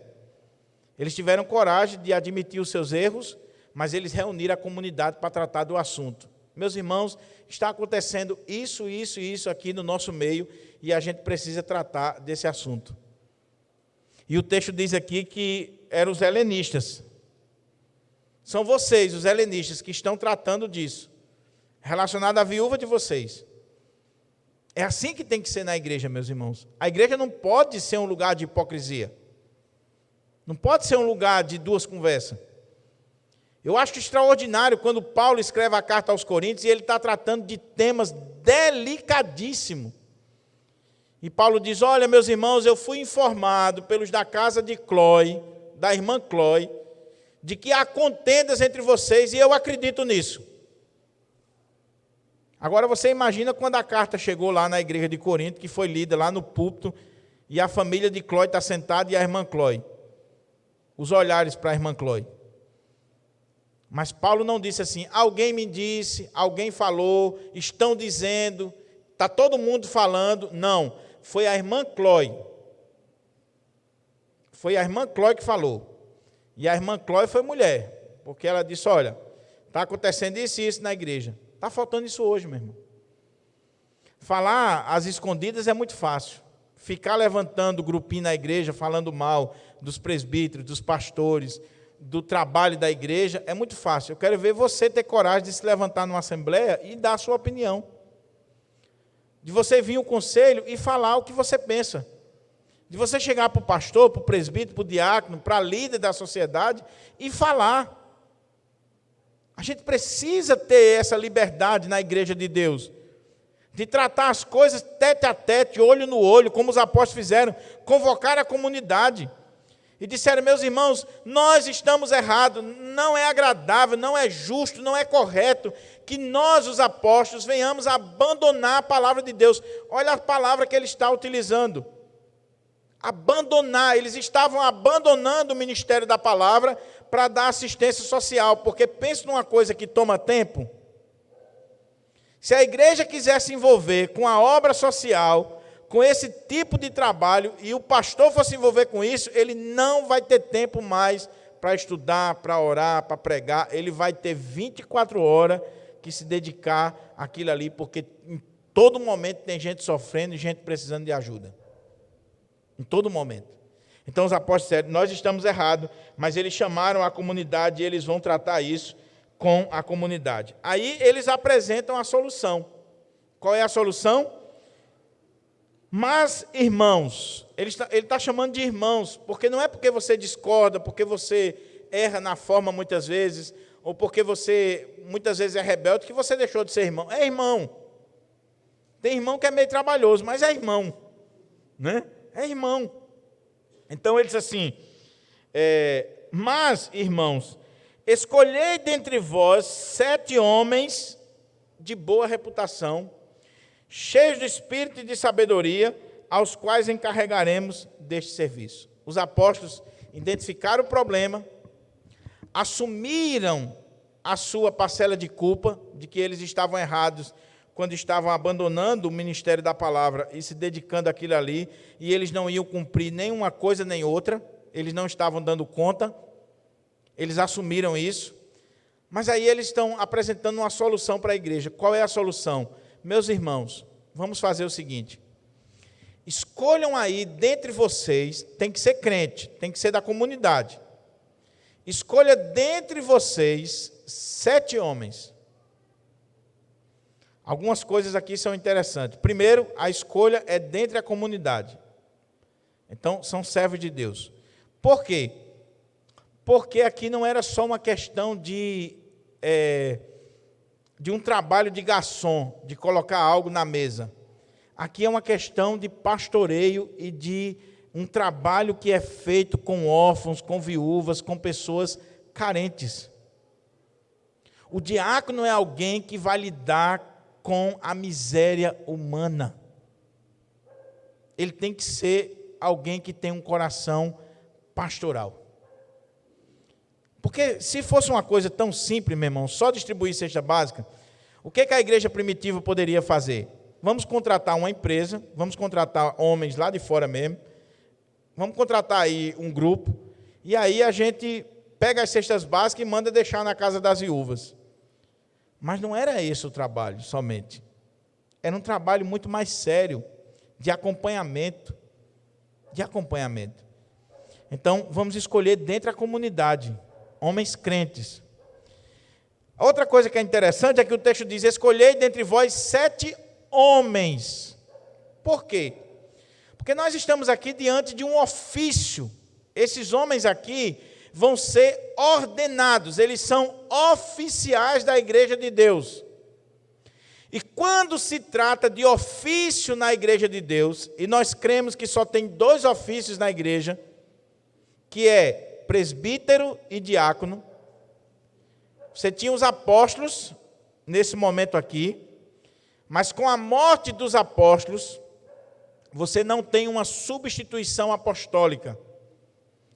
Eles tiveram coragem de admitir os seus erros, mas eles reuniram a comunidade para tratar do assunto. Meus irmãos, está acontecendo isso e isso aqui no nosso meio, e a gente precisa tratar desse assunto. E o texto diz aqui que eram os helenistas. São vocês, os helenistas, que estão tratando disso, relacionado à viúva de vocês. É assim que tem que ser na igreja, meus irmãos. A igreja não pode ser um lugar de hipocrisia. Não pode ser um lugar de duas conversas. Eu acho extraordinário quando Paulo escreve a carta aos Coríntios e ele está tratando de temas delicadíssimos. E Paulo diz, olha, meus irmãos, eu fui informado pelos da casa de Cloe, da irmã Cloe, de que há contendas entre vocês e eu acredito nisso. Agora você imagina quando a carta chegou lá na igreja de Corinto, que foi lida lá no púlpito, e a família de Cloe está sentada e a irmã Cloe. Os olhares para a irmã Cloe. Mas Paulo não disse assim, alguém me disse, alguém falou, estão dizendo, está todo mundo falando. Não, foi a irmã Cloe. Foi a irmã Cloe que falou. E a irmã Cloe foi mulher, porque ela disse, olha, está acontecendo isso e isso na igreja. Está faltando isso hoje, meu irmão. Falar às escondidas é muito fácil. Ficar levantando grupinho na igreja, falando mal dos presbíteros, dos pastores, do trabalho da igreja, é muito fácil. Eu quero ver você ter coragem de se levantar numa assembleia e dar a sua opinião. De você vir ao conselho e falar o que você pensa. De você chegar para o pastor, para o presbítero, para o diácono, para a líder da sociedade e falar. A gente precisa ter essa liberdade na igreja de Deus, de tratar as coisas tete a tete, olho no olho, como os apóstolos fizeram, convocar a comunidade. E disseram, meus irmãos, nós estamos errados, não é agradável, não é justo, não é correto que nós, os apóstolos, venhamos a abandonar a palavra de Deus. Olha a palavra que ele está utilizando. Abandonar, eles estavam abandonando o ministério da palavra para dar assistência social, porque pensa numa coisa que toma tempo. Se a igreja quiser se envolver com a obra social, com esse tipo de trabalho, e o pastor for se envolver com isso, ele não vai ter tempo mais para estudar, para orar, para pregar. Ele vai ter 24 horas que se dedicar àquilo ali, porque em todo momento tem gente sofrendo e gente precisando de ajuda. Em todo momento. Então os apóstolos disseram, nós estamos errados, mas eles chamaram a comunidade e eles vão tratar isso com a comunidade. Aí eles apresentam a solução. Qual é a solução? Mas, irmãos, ele está chamando de irmãos, porque não é porque você discorda, porque você erra na forma muitas vezes, ou porque você muitas vezes é rebelde, que você deixou de ser irmão. É irmão. Tem irmão que é meio trabalhoso, mas é irmão. Né? É irmão. Então ele diz assim, mas, irmãos, escolhei dentre vós 7 homens de boa reputação, cheios de espírito e de sabedoria, aos quais encarregaremos deste serviço. Os apóstolos identificaram o problema, assumiram a sua parcela de culpa, de que eles estavam errados quando estavam abandonando o ministério da palavra e se dedicando àquilo ali, e eles não iam cumprir nem uma coisa nem outra, eles não estavam dando conta, eles assumiram isso, mas aí eles estão apresentando uma solução para a igreja. Qual é a solução? Meus irmãos, vamos fazer o seguinte: escolham aí, dentre vocês, tem que ser crente, tem que ser da comunidade, escolha dentre vocês 7 homens. Algumas coisas aqui são interessantes. Primeiro, a escolha é dentre a comunidade. Então, são servos de Deus. Por quê? Porque aqui não era só uma questão de um trabalho de garçom, de colocar algo na mesa. Aqui é uma questão de pastoreio e de um trabalho que é feito com órfãos, com viúvas, com pessoas carentes. O diácono é alguém que vai lidar com a miséria humana. Ele tem que ser alguém que tem um coração pastoral. Porque se fosse uma coisa tão simples, meu irmão, só distribuir cesta básica, o que a igreja primitiva poderia fazer? Vamos contratar uma empresa, vamos contratar homens lá de fora mesmo, vamos contratar aí um grupo, e aí a gente pega as cestas básicas e manda deixar na casa das viúvas. Mas não era esse o trabalho somente. Era um trabalho muito mais sério, de acompanhamento. Então, vamos escolher dentro da comunidade, homens crentes. Outra coisa que é interessante é que o texto diz: escolhei dentre vós 7 homens. Por quê? Porque nós estamos aqui diante de um ofício. Esses homens aqui vão ser ordenados, eles são oficiais da igreja de Deus. E quando se trata de ofício na igreja de Deus, e nós cremos que só tem 2 ofícios na igreja, que é presbítero e diácono. Você tinha os apóstolos, nesse momento aqui, mas com a morte dos apóstolos, você não tem uma substituição apostólica.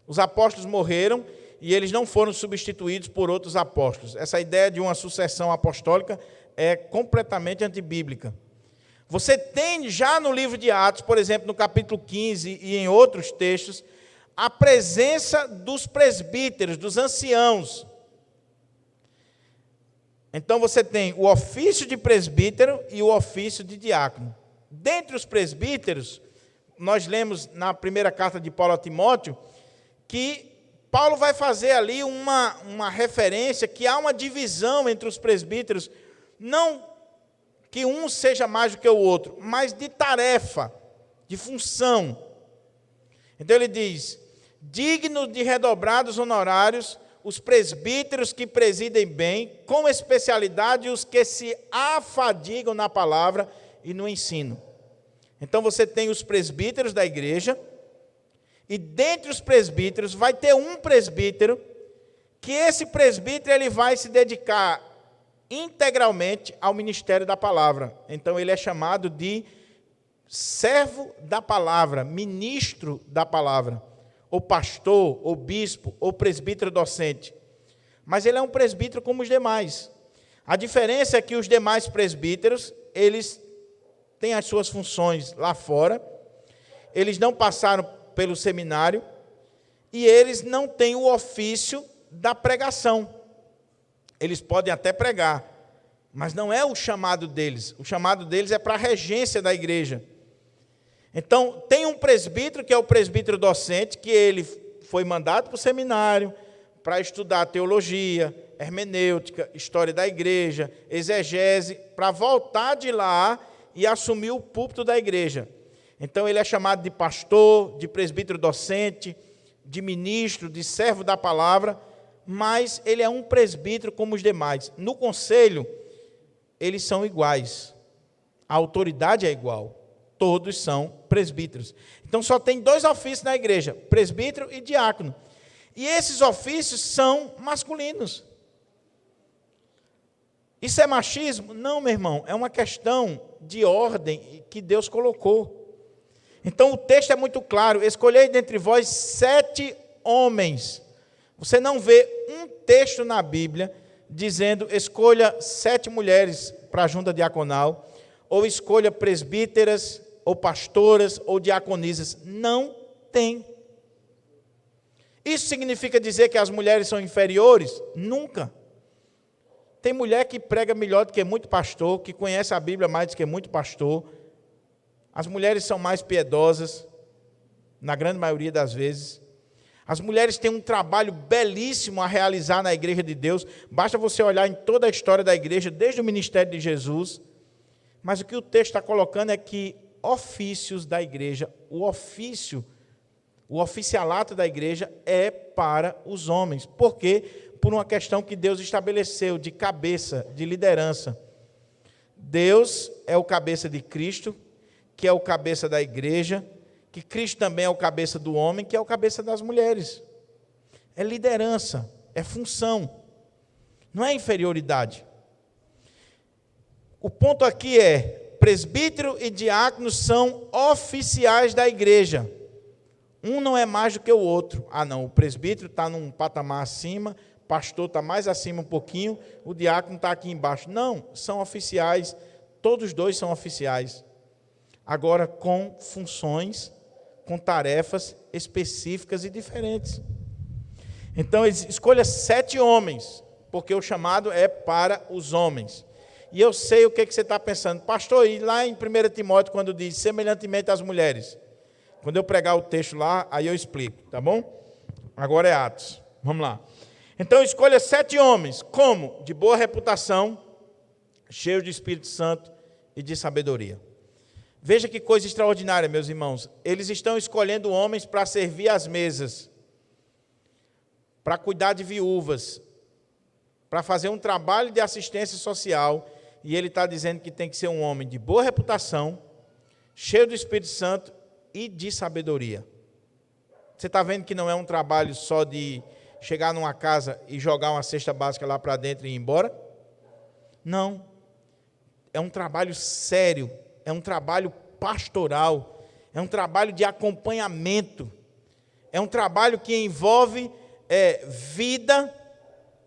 Os apóstolos morreram e eles não foram substituídos por outros apóstolos. Essa ideia de uma sucessão apostólica é completamente antibíblica. Você tem já no livro de Atos, por exemplo, no capítulo 15 e em outros textos, a presença dos presbíteros, dos anciãos. Então você tem o ofício de presbítero e o ofício de diácono. Dentre os presbíteros, nós lemos na primeira carta de Paulo a Timóteo, que Paulo vai fazer ali uma referência, que há uma divisão entre os presbíteros, não que um seja mais do que o outro, mas de tarefa, de função. Então ele diz: digno de redobrados honorários, os presbíteros que presidem bem, com especialidade os que se afadigam na palavra e no ensino. Então você tem os presbíteros da igreja, e dentre os presbíteros vai ter um presbítero, que esse presbítero ele vai se dedicar integralmente ao ministério da palavra. Então ele é chamado de servo da palavra, ministro da palavra, ou pastor, ou bispo, ou presbítero docente. Mas ele é um presbítero como os demais. A diferença é que os demais presbíteros, eles têm as suas funções lá fora, eles não passaram pelo seminário, e eles não têm o ofício da pregação. Eles podem até pregar, mas não é o chamado deles. O chamado deles é para a regência da igreja. Então, tem um presbítero, que é o presbítero docente, que ele foi mandado para o seminário para estudar teologia, hermenêutica, história da igreja, exegese, para voltar de lá e assumir o púlpito da igreja. Então, ele é chamado de pastor, de presbítero docente, de ministro, de servo da palavra, mas ele é um presbítero como os demais. No conselho, eles são iguais. A autoridade é igual. Todos são presbíteros. Então, só tem 2 ofícios na igreja, presbítero e diácono. E esses ofícios são masculinos. Isso é machismo? Não, meu irmão, é uma questão de ordem que Deus colocou. Então, o texto é muito claro: escolhei dentre vós 7 homens. Você não vê um texto na Bíblia dizendo escolha 7 mulheres para a junta diaconal, ou escolha presbíteras, ou pastoras, ou diaconisas. Não tem. Isso significa dizer que as mulheres são inferiores? Nunca. Tem mulher que prega melhor do que muito pastor, que conhece a Bíblia mais do que muito pastor. As mulheres são mais piedosas, na grande maioria das vezes. As mulheres têm um trabalho belíssimo a realizar na igreja de Deus. Basta você olhar em toda a história da igreja, desde o ministério de Jesus. Mas o que o texto está colocando é que ofícios da igreja, o oficialato da igreja é para os homens. Por quê? Por uma questão que Deus estabeleceu de cabeça, de liderança. Deus é o cabeça de Cristo, que é o cabeça da igreja, que Cristo também é o cabeça do homem, que é o cabeça das mulheres. É liderança, é função, não é inferioridade. O ponto aqui é, presbítero e diácono são oficiais da igreja. Um não é mais do que o outro. Ah, não, o presbítero está num patamar acima, o pastor está mais acima um pouquinho, o diácono está aqui embaixo. Não, são oficiais, todos dois são oficiais. Agora com funções, com tarefas específicas e diferentes. Então, escolha 7 homens, porque o chamado é para os homens. E eu sei o que você está pensando. Pastor, e lá em 1 Timóteo, quando diz, semelhantemente às mulheres. Quando eu pregar o texto lá, aí eu explico, tá bom? Agora é Atos. Vamos lá. Então, escolha 7 homens. Como? De boa reputação, cheios de Espírito Santo e de sabedoria. Veja que coisa extraordinária, meus irmãos. Eles estão escolhendo homens para servir às mesas, para cuidar de viúvas, para fazer um trabalho de assistência social. E ele está dizendo que tem que ser um homem de boa reputação, cheio do Espírito Santo e de sabedoria. Você está vendo que não é um trabalho só de chegar numa casa e jogar uma cesta básica lá para dentro e ir embora? Não. É um trabalho sério, é um trabalho pastoral, é um trabalho de acompanhamento, é um trabalho que envolve vida,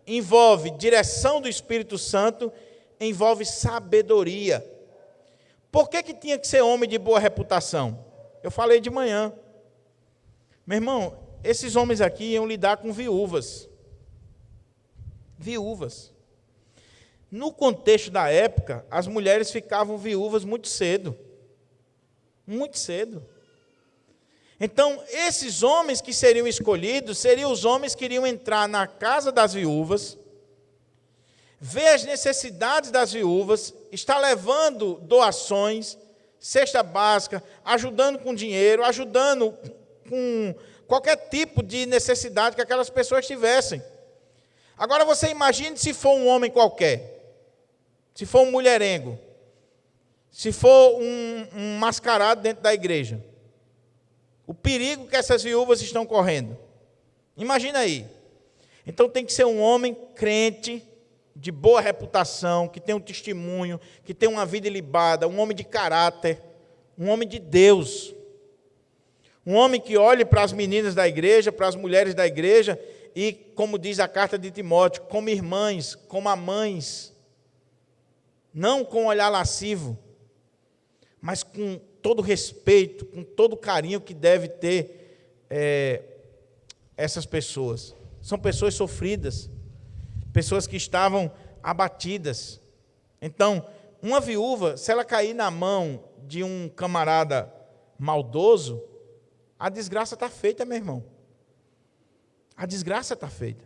envolve direção do Espírito Santo, envolve sabedoria. Por que tinha que ser homem de boa reputação? Eu falei de manhã. Meu irmão, esses homens aqui iam lidar com viúvas. Viúvas. No contexto da época, as mulheres ficavam viúvas muito cedo. Muito cedo. Então, esses homens que seriam escolhidos, seriam os homens que iriam entrar na casa das viúvas, ver as necessidades das viúvas, estar levando doações, cesta básica, ajudando com dinheiro, ajudando com qualquer tipo de necessidade que aquelas pessoas tivessem. Agora você imagine se for um homem qualquer, se for um mulherengo, se for um mascarado dentro da igreja. O perigo que essas viúvas estão correndo. Imagina aí. Então tem que ser um homem crente, de boa reputação, que tem um testemunho, que tem uma vida ilibada, um homem de caráter, um homem de Deus. Um homem que olhe para as meninas da igreja, para as mulheres da igreja, e, como diz a carta de Timóteo, como irmãs, como mães, não com olhar lascivo, mas com todo respeito, com todo carinho que deve ter essas pessoas. São pessoas sofridas, pessoas que estavam abatidas. Então, uma viúva, se ela cair na mão de um camarada maldoso, a desgraça está feita, meu irmão. A desgraça está feita.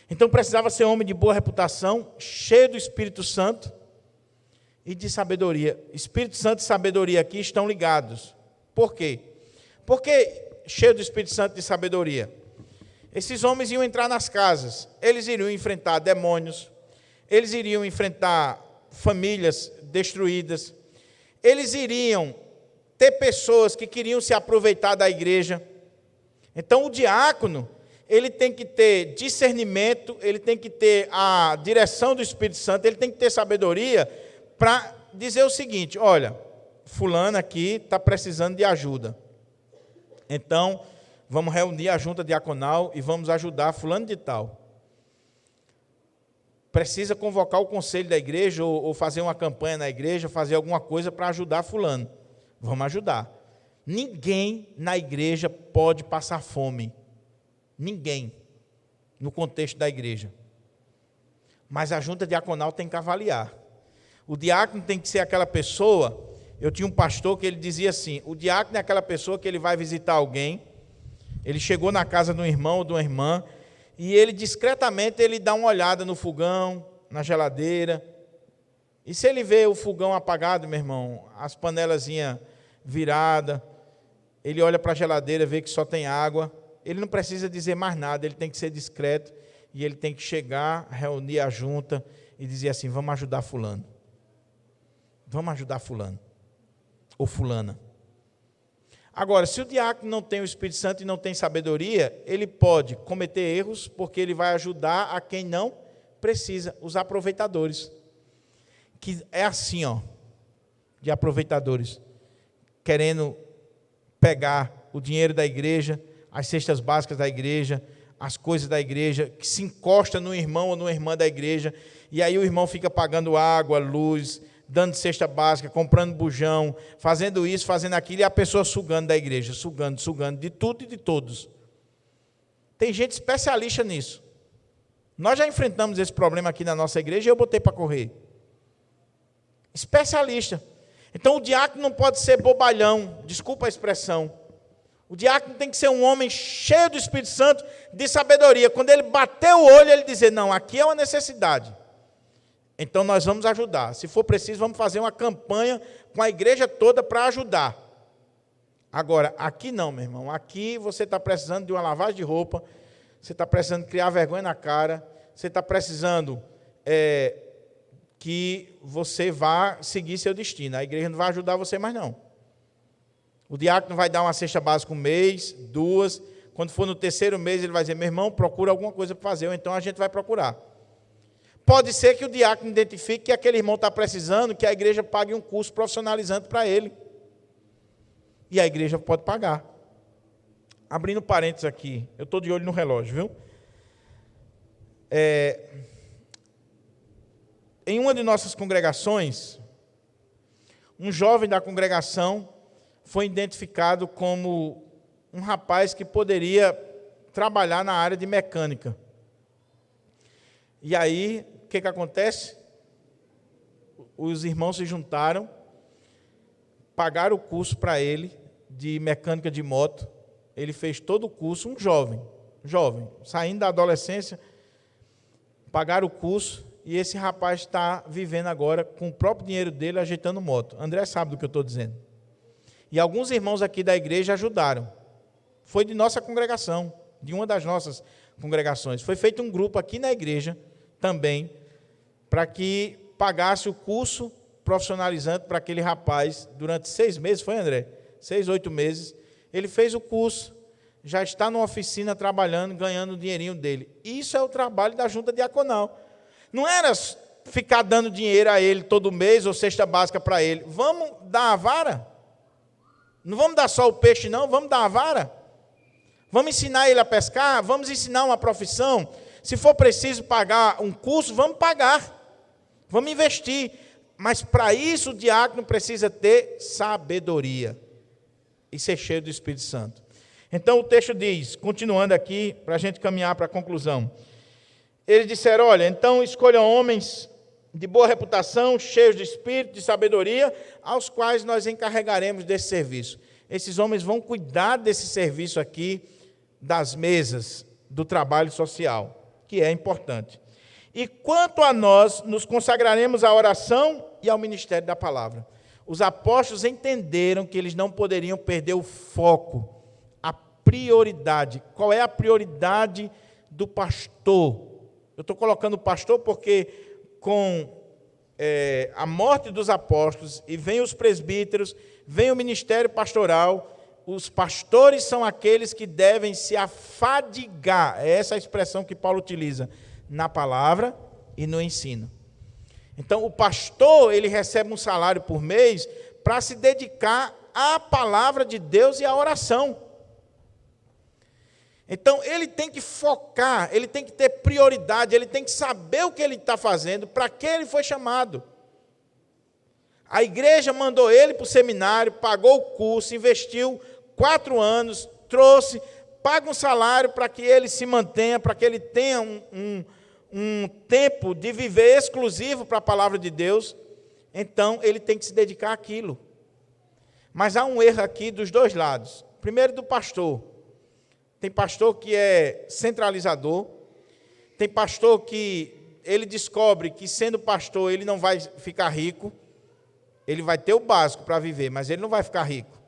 Então, precisava ser homem de boa reputação, cheio do Espírito Santo e de sabedoria. Espírito Santo e sabedoria aqui estão ligados. Por quê? Porque cheio do Espírito Santo e de sabedoria. Esses homens iam entrar nas casas, eles iriam enfrentar demônios, eles iriam enfrentar famílias destruídas, eles iriam ter pessoas que queriam se aproveitar da igreja. Então, o diácono, ele tem que ter discernimento, ele tem que ter a direção do Espírito Santo, ele tem que ter sabedoria para dizer o seguinte: olha, fulano aqui está precisando de ajuda. Então, vamos reunir a junta diaconal e vamos ajudar fulano de tal. Precisa convocar o conselho da igreja ou fazer uma campanha na igreja, fazer alguma coisa para ajudar fulano. Vamos ajudar. Ninguém na igreja pode passar fome. Ninguém. No contexto da igreja. Mas a junta diaconal tem que avaliar. O diácono tem que ser aquela pessoa. Eu tinha um pastor que ele dizia assim: o diácono é aquela pessoa que ele vai visitar alguém. Ele chegou na casa de um irmão ou de uma irmã e ele discretamente ele dá uma olhada no fogão, na geladeira. E se ele vê o fogão apagado, meu irmão, as panelazinhas viradas, ele olha para a geladeira, vê que só tem água, ele não precisa dizer mais nada, ele tem que ser discreto e ele tem que chegar, reunir a junta e dizer assim: vamos ajudar fulano. Vamos ajudar fulano. Ou fulana. Agora, se o diácono não tem o Espírito Santo e não tem sabedoria, ele pode cometer erros, porque ele vai ajudar a quem não precisa, os aproveitadores. Que é assim, ó, de aproveitadores, querendo pegar o dinheiro da igreja, as cestas básicas da igreja, as coisas da igreja, que se encosta no irmão ou numa irmã da igreja, e aí o irmão fica pagando água, luz, dando cesta básica, comprando bujão, fazendo isso, fazendo aquilo, e a pessoa sugando da igreja, sugando de tudo e de todos. Tem gente especialista nisso. Nós já enfrentamos esse problema aqui na nossa igreja e eu botei para correr. Especialista. Então o diácono não pode ser bobalhão, desculpa a expressão. O diácono tem que ser um homem cheio do Espírito Santo, de sabedoria. Quando ele bater o olho, ele dizer: não, aqui é uma necessidade. Então nós vamos ajudar. Se for preciso, vamos fazer uma campanha com a igreja toda para ajudar. Agora, aqui não, meu irmão. Aqui você está precisando de uma lavagem de roupa, você está precisando criar vergonha na cara, você está precisando que você vá seguir seu destino. A igreja não vai ajudar você mais não. O diácono vai dar uma cesta básica um mês, 2. Quando for no 3º mês, ele vai dizer: meu irmão, procura alguma coisa para fazer, ou então a gente vai procurar. Pode ser que o diácono identifique que aquele irmão está precisando, que a igreja pague um curso profissionalizante para ele. E a igreja pode pagar. Abrindo parênteses aqui, eu estou de olho no relógio, viu? Em uma de nossas congregações, um jovem da congregação foi identificado como um rapaz que poderia trabalhar na área de mecânica. E aí, o que acontece? Os irmãos se juntaram, pagaram o curso para ele de mecânica de moto. Ele fez todo o curso, um jovem, saindo da adolescência, pagaram o curso, e esse rapaz está vivendo agora com o próprio dinheiro dele, ajeitando moto. André sabe do que eu estou dizendo. E alguns irmãos aqui da igreja ajudaram. Foi de nossa congregação, de uma das nossas congregações. Foi feito um grupo aqui na igreja também, para que pagasse o curso profissionalizante para aquele rapaz durante 6 meses, foi, André? 6, 8 meses. Ele fez o curso, já está numa oficina trabalhando, ganhando o dinheirinho dele. Isso é o trabalho da junta diaconal. Não era ficar dando dinheiro a ele todo mês ou cesta básica para ele. Vamos dar a vara? Não vamos dar só o peixe, não, vamos dar a vara. Vamos ensinar ele a pescar, vamos ensinar uma profissão. Se for preciso pagar um curso, vamos pagar. Vamos investir. Mas para isso o diácono precisa ter sabedoria e ser cheio do Espírito Santo. Então o texto diz, continuando aqui, para a gente caminhar para a conclusão. Eles disseram: olha, então escolham homens de boa reputação, cheios de espírito, de sabedoria, aos quais nós encarregaremos desse serviço. Esses homens vão cuidar desse serviço aqui, das mesas, do trabalho social, que é importante. E quanto a nós, nos consagraremos à oração e ao ministério da palavra. Os apóstolos entenderam que eles não poderiam perder o foco, a prioridade. Qual é a prioridade do pastor? Eu estou colocando o pastor porque com a morte dos apóstolos, e vem os presbíteros, vem o ministério pastoral, os pastores são aqueles que devem se afadigar, é essa a expressão que Paulo utiliza, na palavra e no ensino. Então, o pastor, ele recebe um salário por mês para se dedicar à palavra de Deus e à oração. Então, ele tem que focar, ele tem que ter prioridade, ele tem que saber o que ele está fazendo, para que ele foi chamado. A igreja mandou ele para o seminário, pagou o curso, investiu 4 anos, trouxe, paga um salário para que ele se mantenha, para que ele tenha um tempo de viver exclusivo para a palavra de Deus. Então, ele tem que se dedicar àquilo. Mas há um erro aqui dos dois lados. Primeiro, do pastor. Tem pastor que é centralizador. Tem pastor que ele descobre que, sendo pastor, ele não vai ficar rico. Ele vai ter o básico para viver, mas ele não vai ficar rico.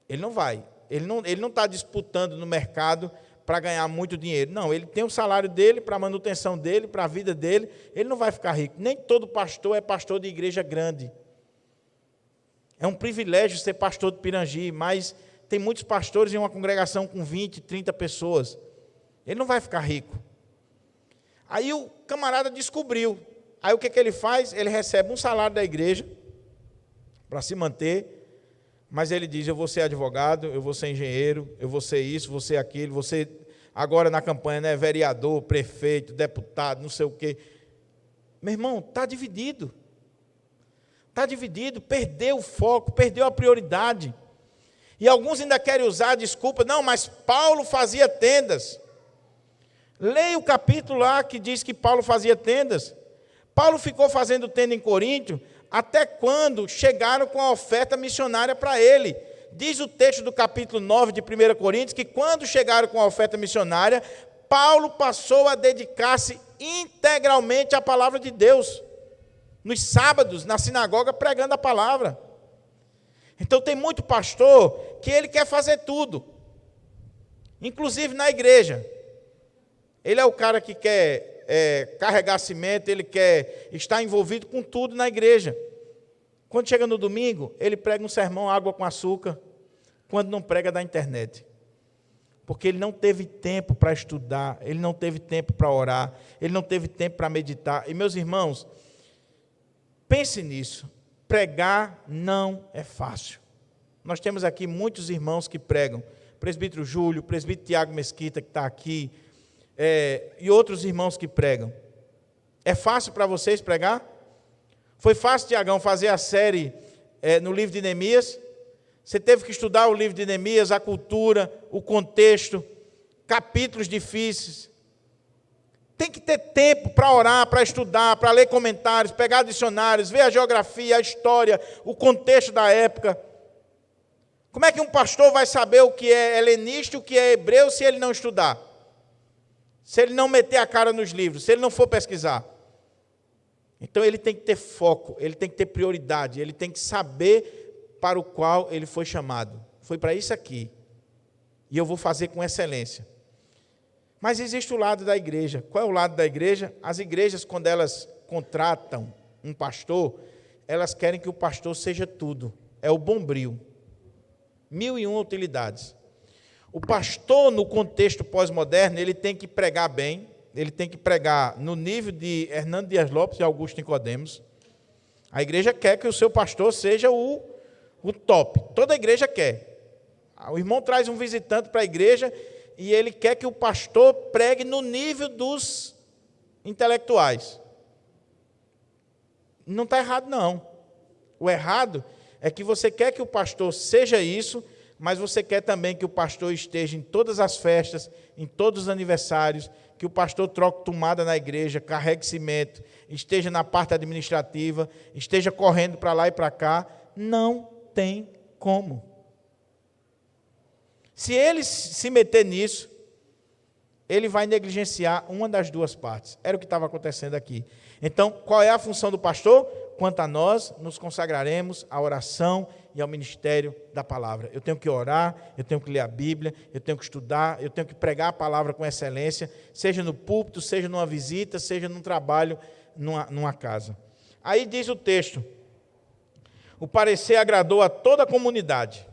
Ele não vai. Ele não está disputando no mercado para ganhar muito dinheiro. Não, ele tem o salário dele, para a manutenção dele, para a vida dele. Ele não vai ficar rico. Nem todo pastor é pastor de igreja grande. É um privilégio ser pastor de Pirangi, mas tem muitos pastores em uma congregação com 20, 30 pessoas. Ele não vai ficar rico. Aí o camarada descobriu. Aí o que ele faz? Ele recebe um salário da igreja para se manter, mas ele diz: eu vou ser advogado, eu vou ser engenheiro, eu vou ser isso, vou ser aquilo, vou ser, agora na campanha, né, vereador, prefeito, deputado, não sei o quê. Meu irmão, está dividido. Está dividido, perdeu o foco, perdeu a prioridade. E alguns ainda querem usar a desculpa: não, mas Paulo fazia tendas. Leia o capítulo lá que diz que Paulo fazia tendas. Paulo ficou fazendo tenda em Coríntio até quando chegaram com a oferta missionária para ele. Diz o texto do capítulo 9 de 1 Coríntios que quando chegaram com a oferta missionária, Paulo passou a dedicar-se integralmente à palavra de Deus. Nos sábados, na sinagoga, pregando a palavra. Então tem muito pastor que ele quer fazer tudo. Inclusive na igreja. Ele é o cara que quer carregar cimento, ele quer estar envolvido com tudo na igreja. Quando chega no domingo, ele prega um sermão água com açúcar, quando não prega da internet. Porque ele não teve tempo para estudar, ele não teve tempo para orar, ele não teve tempo para meditar. E, meus irmãos, pense nisso, pregar não é fácil. Nós temos aqui muitos irmãos que pregam, presbítero Júlio, presbítero Tiago Mesquita, que está aqui, e outros irmãos que pregam. É fácil para vocês pregar? Foi fácil, Tiagão, fazer a série no livro de Neemias? Você teve que estudar o livro de Neemias, a cultura, o contexto, capítulos difíceis. Tem que ter tempo para orar, para estudar, para ler comentários, pegar dicionários, ver a geografia, a história, o contexto da época. Como é que um pastor vai saber o que é helenista e o que é hebreu se ele não estudar? Se ele não meter a cara nos livros, se ele não for pesquisar? Então ele tem que ter foco, ele tem que ter prioridade, ele tem que saber para o qual ele foi chamado. Foi para isso aqui. E eu vou fazer com excelência. Mas existe o lado da igreja. Qual é o lado da igreja? As igrejas, quando elas contratam um pastor, elas querem que o pastor seja tudo. É o bombril. 1001 utilidades. O pastor, no contexto pós-moderno, ele tem que pregar bem, ele tem que pregar no nível de Hernando Dias Lopes e Augusto Nicodemos. A igreja quer que o seu pastor seja o top. Toda a igreja quer. O irmão traz um visitante para a igreja e ele quer que o pastor pregue no nível dos intelectuais. Não está errado, não. O errado é que você quer que o pastor seja isso, mas você quer também que o pastor esteja em todas as festas, em todos os aniversários, que o pastor troque tomada na igreja, carregue cimento, esteja na parte administrativa, esteja correndo para lá e para cá. Não tem como. Se ele se meter nisso, ele vai negligenciar uma das duas partes. Era o que estava acontecendo aqui. Então, qual é a função do pastor? Quanto a nós, nos consagraremos à oração e ao ministério da palavra. Eu tenho que orar, eu tenho que ler a Bíblia, eu tenho que estudar, eu tenho que pregar a palavra com excelência, seja no púlpito, seja numa visita, seja num trabalho, numa casa. Aí diz o texto: o parecer agradou a toda a comunidade.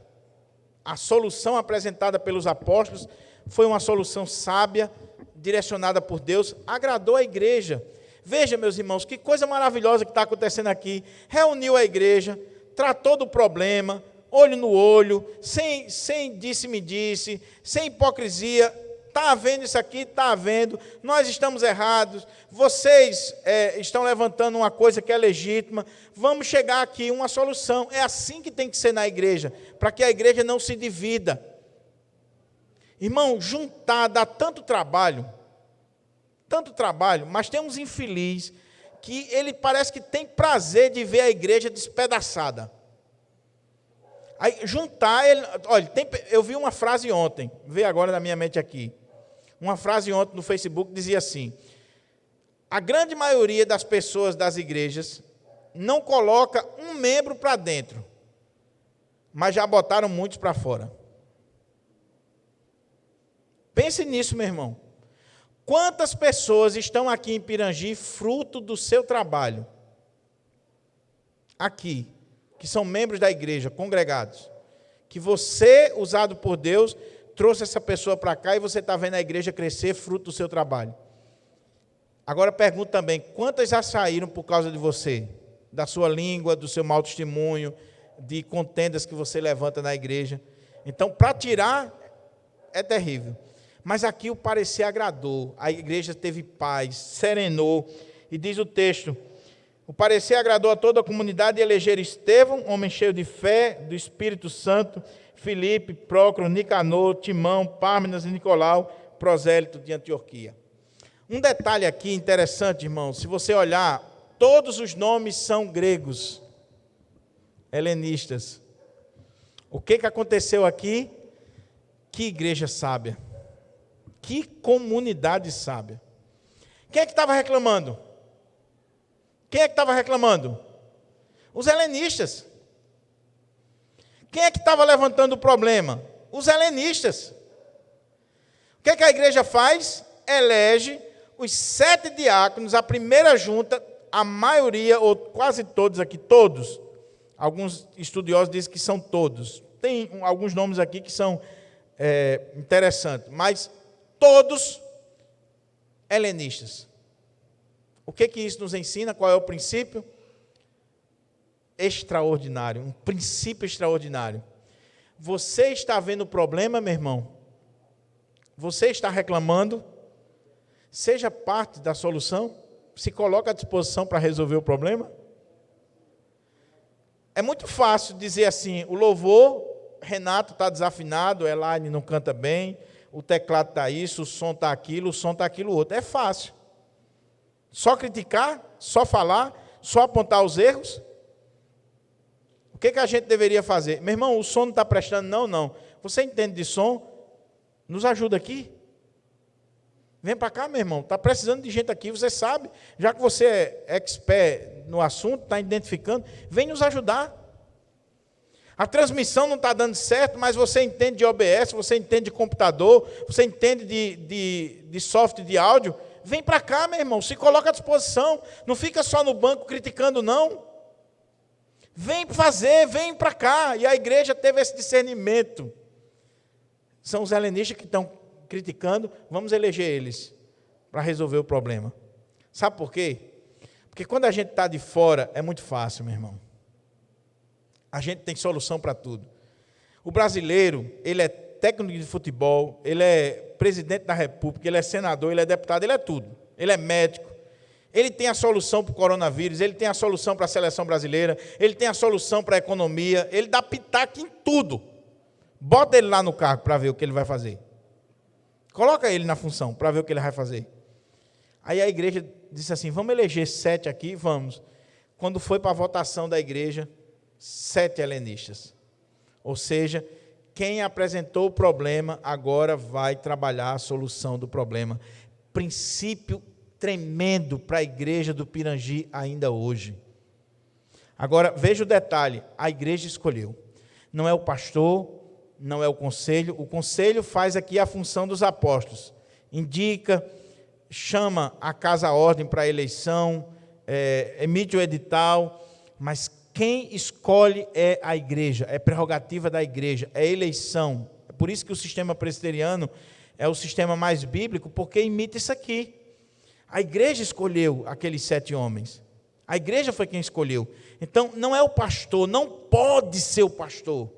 A solução apresentada pelos apóstolos foi uma solução sábia, direcionada por Deus, agradou a igreja. Veja, meus irmãos, que coisa maravilhosa que está acontecendo aqui. Reuniu a igreja, tratou do problema, olho no olho, sem disse-me-disse, sem hipocrisia. está havendo isso aqui, está havendo, nós estamos errados, vocês estão levantando uma coisa que é legítima, vamos chegar aqui, uma solução. É assim que tem que ser na igreja, para que a igreja não se divida. Irmão, juntar dá tanto trabalho, mas tem uns infelizes que ele parece que tem prazer de ver a igreja despedaçada. Aí, juntar, olha, eu vi uma frase ontem, veio agora na minha mente aqui, uma frase ontem no Facebook dizia assim: a grande maioria das pessoas das igrejas não coloca um membro para dentro, mas já botaram muitos para fora. Pense nisso, meu irmão. Quantas pessoas estão aqui em Pirangi fruto do seu trabalho? Aqui, que são membros da igreja, congregados. Que você, usado por Deus, trouxe essa pessoa para cá e você está vendo a igreja crescer fruto do seu trabalho. Agora pergunto também, quantas já saíram por causa de você? Da sua língua, do seu mau testemunho, de contendas que você levanta na igreja. Então, para tirar, é terrível. Mas aqui o parecer agradou, a igreja teve paz, serenou, e diz o texto: o parecer agradou a toda a comunidade e elegeram Estevão, homem cheio de fé, do Espírito Santo, Filipe, Prócoro, Nicanor, Timão, Pármenas e Nicolau, prosélito de Antioquia. Um detalhe aqui interessante, irmão, se você olhar, todos os nomes são gregos, helenistas. O que aconteceu aqui? Que igreja sábia. Que comunidade sábia. Quem é que estava reclamando? Os helenistas. Quem é que estava levantando o problema? Os helenistas. O que é que a igreja faz? Elege os 7 diáconos, a primeira junta, a maioria, ou quase todos aqui, todos. Alguns estudiosos dizem que são todos. Tem alguns nomes aqui que são interessantes, mas todos helenistas. O que isso nos ensina? Qual é o princípio? Extraordinário, um princípio extraordinário. Você está vendo o problema, meu irmão? Você está reclamando? Seja parte da solução. Se coloca à disposição para resolver o problema. É muito fácil dizer assim, o louvor, Renato está desafinado, Elaine não canta bem, o teclado está isso, o som está aquilo, outro. É fácil. Só criticar, só falar, só apontar os erros. O que a gente deveria fazer? Meu irmão, o som não está prestando? Não. Você entende de som? Nos ajuda aqui. Vem para cá, meu irmão. Está precisando de gente aqui, você sabe. Já que você é expert no assunto, está identificando, vem nos ajudar. A transmissão não está dando certo, mas você entende de OBS, você entende de computador, você entende de software de áudio. Vem para cá, meu irmão, se coloca à disposição. Não fica só no banco criticando, não. Vem fazer, vem para cá. E a igreja teve esse discernimento. São os helenistas que estão criticando, vamos eleger eles para resolver o problema. Sabe por quê? Porque quando a gente está de fora, é muito fácil, meu irmão. A gente tem solução para tudo. O brasileiro, ele é técnico de futebol, ele é presidente da República, ele é senador, ele é deputado, ele é tudo. Ele é médico. Ele tem a solução para o coronavírus, ele tem a solução para a seleção brasileira, ele tem a solução para a economia, ele dá pitaco em tudo. Bota ele lá no cargo para ver o que ele vai fazer. Coloca ele na função para ver o que ele vai fazer. Aí a igreja disse assim, vamos eleger 7 aqui, vamos. Quando foi para a votação da igreja, 7 helenistas. Ou seja, quem apresentou o problema agora vai trabalhar a solução do problema. Princípio tremendo para a igreja do Pirangi ainda hoje. Agora, veja o detalhe, a igreja escolheu. Não é o pastor, não é o conselho faz aqui a função dos apóstolos. Indica, chama a casa à ordem para a eleição, emite o edital, mas quem escolhe é a igreja, é prerrogativa da igreja, é eleição. É por isso que o sistema presbiteriano é o sistema mais bíblico, porque imita isso aqui. A igreja escolheu aqueles 7 homens. A igreja foi quem escolheu. Então, não é o pastor, não pode ser o pastor.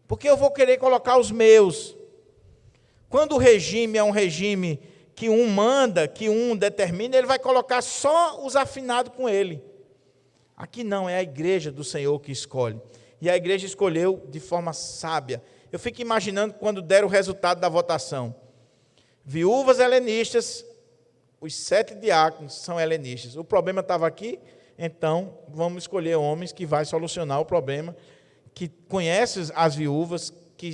Porque eu vou querer colocar os meus. Quando o regime é um regime que um manda, que um determina, ele vai colocar só os afinados com ele. Aqui não, é a igreja do Senhor que escolhe. E a igreja escolheu de forma sábia. Eu fico imaginando quando deram o resultado da votação. Viúvas helenistas, os 7 diáconos são helenistas. O problema estava aqui, então vamos escolher homens que vai solucionar o problema, que conhecem as viúvas, que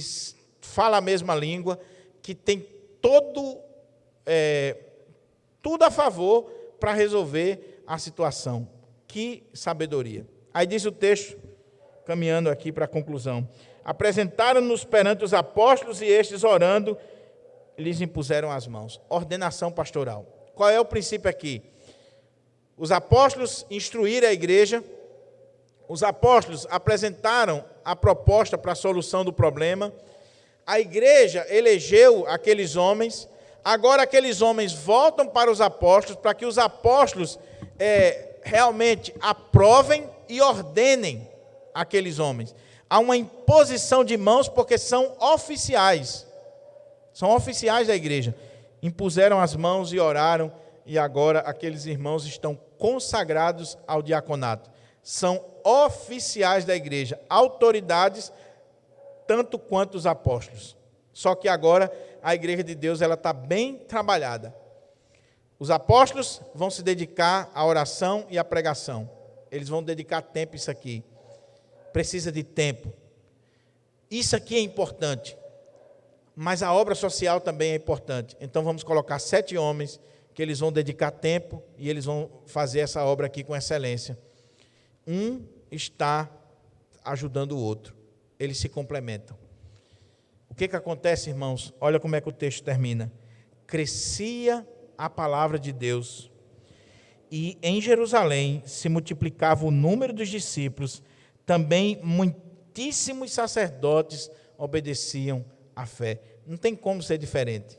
falam a mesma língua, que tem tudo a favor para resolver a situação. Que sabedoria. Aí diz o texto, caminhando aqui para a conclusão. Apresentaram-nos perante os apóstolos e estes, orando, lhes impuseram as mãos. Ordenação pastoral. Qual é o princípio aqui? Os apóstolos instruíram a igreja, os apóstolos apresentaram a proposta para a solução do problema, a igreja elegeu aqueles homens, agora aqueles homens voltam para os apóstolos, para que os apóstolos realmente aprovem e ordenem aqueles homens. Há uma imposição de mãos, porque são oficiais da igreja. Impuseram as mãos e oraram, e agora aqueles irmãos estão consagrados ao diaconato. São oficiais da igreja, autoridades, tanto quanto os apóstolos. Só que agora a igreja de Deus está bem trabalhada. Os apóstolos vão se dedicar à oração e à pregação. Eles vão dedicar tempo a isso aqui. Precisa de tempo. Isso aqui é importante. Mas a obra social também é importante. Então vamos colocar 7 homens que eles vão dedicar tempo e eles vão fazer essa obra aqui com excelência. Um está ajudando o outro. Eles se complementam. O que acontece, irmãos? Olha como é que o texto termina. Crescia a palavra de Deus, e em Jerusalém se multiplicava o número dos discípulos, também muitíssimos sacerdotes obedeciam à fé. Não tem como ser diferente.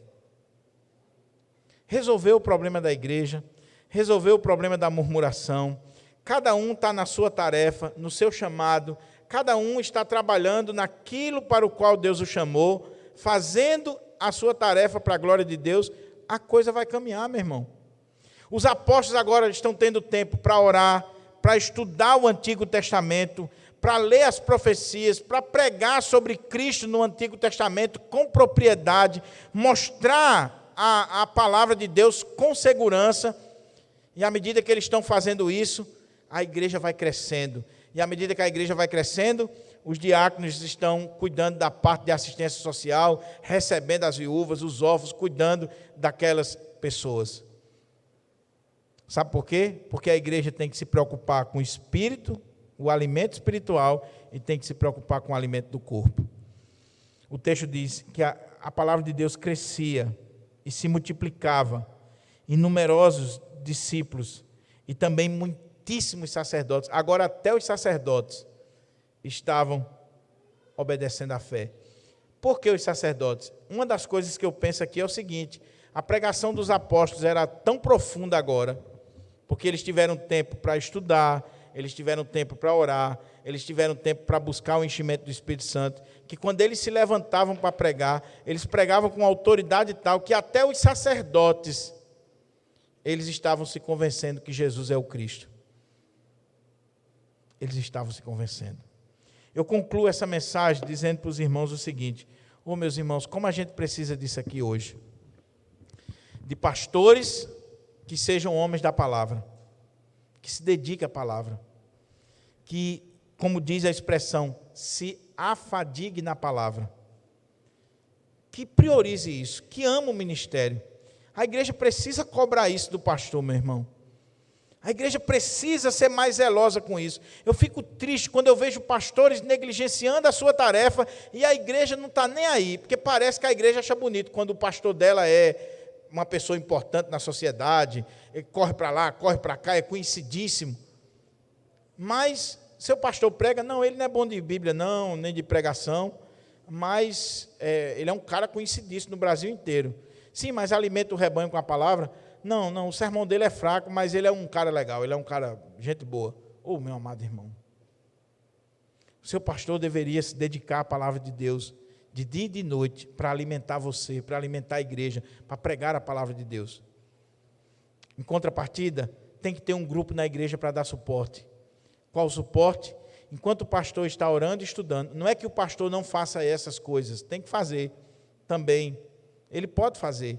Resolveu o problema da igreja, resolveu o problema da murmuração, cada um está na sua tarefa, no seu chamado, cada um está trabalhando naquilo para o qual Deus o chamou, fazendo a sua tarefa para a glória de Deus, a coisa vai caminhar, meu irmão. Os apóstolos agora estão tendo tempo para orar, para estudar o Antigo Testamento, para ler as profecias, para pregar sobre Cristo no Antigo Testamento com propriedade, mostrar a palavra de Deus com segurança, e à medida que eles estão fazendo isso, a igreja vai crescendo. E à medida que a igreja vai crescendo, os diáconos estão cuidando da parte de assistência social, recebendo as viúvas, os órfãos, cuidando daquelas pessoas. Sabe por quê? Porque a igreja tem que se preocupar com o espírito, o alimento espiritual, e tem que se preocupar com o alimento do corpo. O texto diz que a palavra de Deus crescia e se multiplicava, e numerosos discípulos, e também muitíssimos sacerdotes. Agora até os sacerdotes estavam obedecendo à fé. Por que os sacerdotes? Uma das coisas que eu penso aqui é o seguinte: a pregação dos apóstolos era tão profunda agora, porque eles tiveram tempo para estudar, eles tiveram tempo para orar, eles tiveram tempo para buscar o enchimento do Espírito Santo, que quando eles se levantavam para pregar, eles pregavam com autoridade tal, que até os sacerdotes, eles estavam se convencendo que Jesus é o Cristo. Eles estavam se convencendo. Eu concluo essa mensagem dizendo para os irmãos o seguinte: meus irmãos, como a gente precisa disso aqui hoje? De pastores que sejam homens da palavra, que se dediquem à palavra, que, como diz a expressão, se afadigue na palavra, que priorize isso, que ama o ministério. A igreja precisa cobrar isso do pastor, meu irmão. A igreja precisa ser mais zelosa com isso. Eu fico triste quando eu vejo pastores negligenciando a sua tarefa e a igreja não está nem aí, porque parece que a igreja acha bonito quando o pastor dela é uma pessoa importante na sociedade, ele corre para lá, corre para cá, é conhecidíssimo. Mas seu pastor prega, não, ele não é bom de Bíblia, não, nem de pregação, mas ele é um cara conhecidíssimo no Brasil inteiro. Sim, mas alimenta o rebanho com a palavra. Não, o sermão dele é fraco, mas ele é um cara legal, ele é um cara, gente boa. Meu amado irmão, o seu pastor deveria se dedicar à palavra de Deus de dia e de noite, para alimentar você, para alimentar a igreja, para pregar a palavra de Deus. Em contrapartida, tem que ter um grupo na igreja para dar suporte. Qual o suporte? Enquanto o pastor está orando e estudando, não é que o pastor não faça essas coisas, tem que fazer também, ele pode fazer.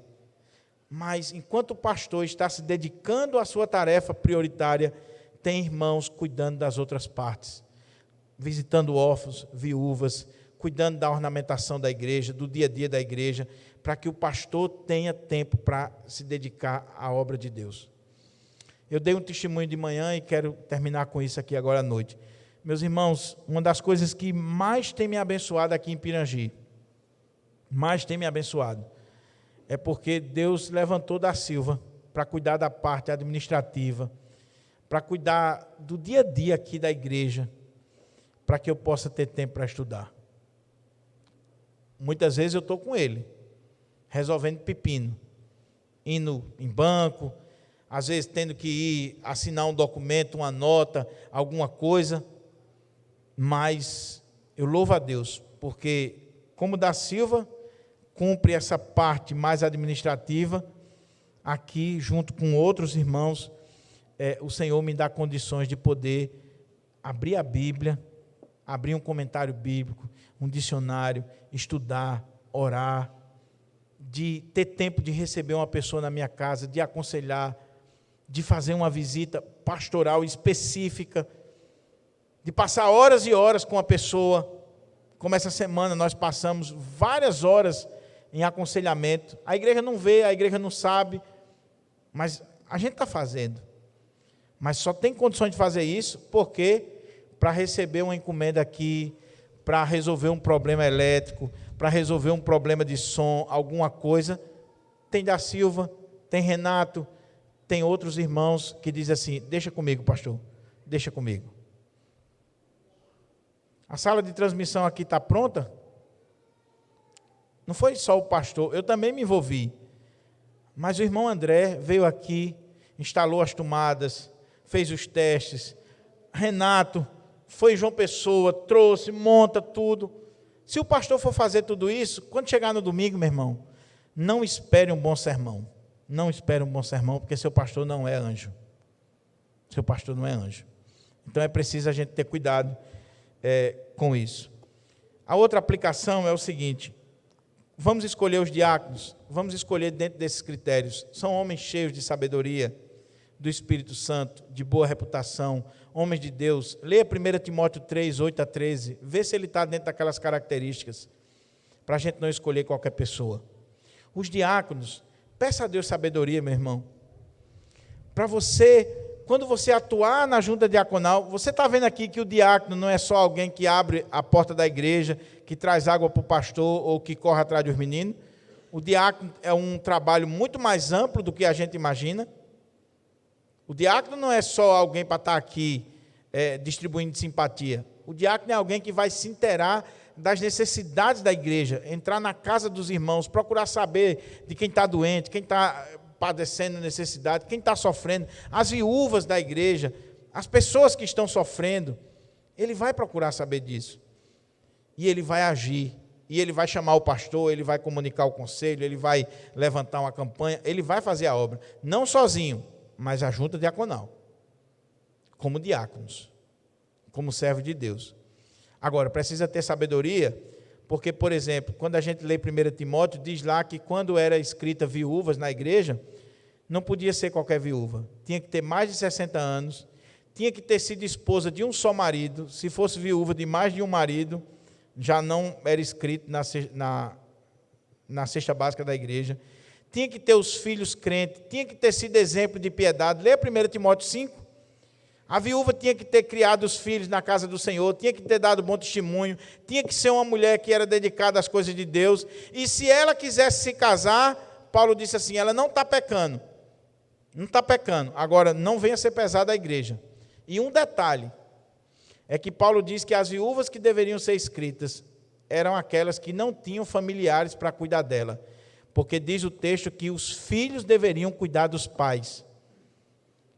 Mas enquanto o pastor está se dedicando à sua tarefa prioritária, tem irmãos cuidando das outras partes, visitando órfãos, viúvas, cuidando da ornamentação da igreja, do dia a dia da igreja, para que o pastor tenha tempo para se dedicar à obra de Deus. Eu dei um testemunho de manhã e quero terminar com isso aqui agora à noite. Meus irmãos, uma das coisas que mais tem me abençoado aqui em Pirangi, mais tem me abençoado, é porque Deus levantou da Silva para cuidar da parte administrativa, para cuidar do dia a dia aqui da igreja, para que eu possa ter tempo para estudar. Muitas vezes eu estou com ele, resolvendo pepino, indo em banco, às vezes tendo que ir assinar um documento, uma nota, alguma coisa, mas eu louvo a Deus, porque como da Silva cumpre essa parte mais administrativa, aqui junto com outros irmãos, o Senhor me dá condições de poder abrir a Bíblia, abrir um comentário bíblico, um dicionário, estudar, orar, de ter tempo de receber uma pessoa na minha casa, de aconselhar, de fazer uma visita pastoral específica, de passar horas e horas com a pessoa, como essa semana nós passamos várias horas em aconselhamento. A igreja não vê, a igreja não sabe, mas a gente está fazendo. Mas só tem condições de fazer isso porque para receber uma encomenda aqui, para resolver um problema elétrico, para resolver um problema de som, alguma coisa, tem da Silva, tem Renato, tem outros irmãos que dizem assim, deixa comigo, pastor, deixa comigo. A sala de transmissão aqui está pronta? Não foi só o pastor, eu também me envolvi. Mas o irmão André veio aqui, instalou as tomadas, fez os testes. Renato foi em João Pessoa, trouxe, monta tudo. Se o pastor for fazer tudo isso, quando chegar no domingo, meu irmão, não espere um bom sermão. Não espere um bom sermão, porque seu pastor não é anjo. Seu pastor não é anjo. Então é preciso a gente ter cuidado com isso. A outra aplicação é o seguinte: vamos escolher os diáconos, vamos escolher dentro desses critérios. São homens cheios de sabedoria, do Espírito Santo, de boa reputação, homens de Deus. Leia 1 Timóteo 3, 8 a 13, vê se ele está dentro daquelas características, para a gente não escolher qualquer pessoa. Os diáconos, peça a Deus sabedoria, meu irmão, para você, quando você atuar na junta diaconal, você está vendo aqui que o diácono não é só alguém que abre a porta da igreja, que traz água para o pastor ou que corre atrás dos meninos. O diácono é um trabalho muito mais amplo do que a gente imagina. O diácono não é só alguém para estar aqui distribuindo simpatia. O diácono é alguém que vai se inteirar das necessidades da igreja, entrar na casa dos irmãos, procurar saber de quem está doente, quem está padecendo necessidade, quem está sofrendo, as viúvas da igreja, as pessoas que estão sofrendo. Ele vai procurar saber disso. E ele vai agir. E ele vai chamar o pastor, ele vai comunicar o conselho, ele vai levantar uma campanha, ele vai fazer a obra. Não sozinho, mas a junta diaconal. Como diáconos. Como servo de Deus. Agora, precisa ter sabedoria, porque, por exemplo, quando a gente lê 1 Timóteo, diz lá que quando era escrita viúvas na igreja, não podia ser qualquer viúva. Tinha que ter mais de 60 anos, tinha que ter sido esposa de um só marido. Se fosse viúva de mais de um marido, já não era escrito na cesta básica da igreja. Tinha que ter os filhos crentes, tinha que ter sido exemplo de piedade. Lê 1 Timóteo 5. A viúva tinha que ter criado os filhos na casa do Senhor, tinha que ter dado bom testemunho, tinha que ser uma mulher que era dedicada às coisas de Deus. E se ela quisesse se casar, Paulo disse assim, ela não está pecando. Não está pecando. Agora, não venha ser pesada a igreja. E um detalhe, é que Paulo diz que as viúvas que deveriam ser escritas eram aquelas que não tinham familiares para cuidar dela. Porque diz o texto que os filhos deveriam cuidar dos pais.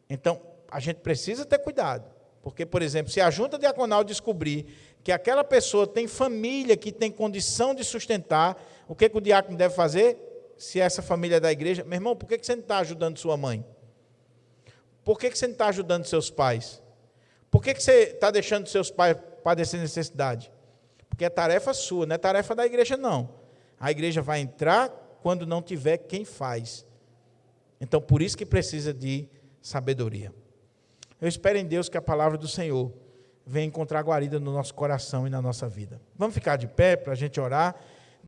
Então, a gente precisa ter cuidado. Porque, por exemplo, se a junta diaconal descobrir que aquela pessoa tem família, que tem condição de sustentar, o que o diácono deve fazer? Se essa família é da igreja, meu irmão, por que você não está ajudando sua mãe? Por que você não está ajudando seus pais? Por que você está deixando seus pais padecer necessidade? Porque é tarefa sua, não é tarefa da igreja, não. A igreja vai entrar quando não tiver quem faz. Então, por isso que precisa de sabedoria. Eu espero em Deus que a palavra do Senhor venha encontrar guarida no nosso coração e na nossa vida. Vamos ficar de pé para a gente orar.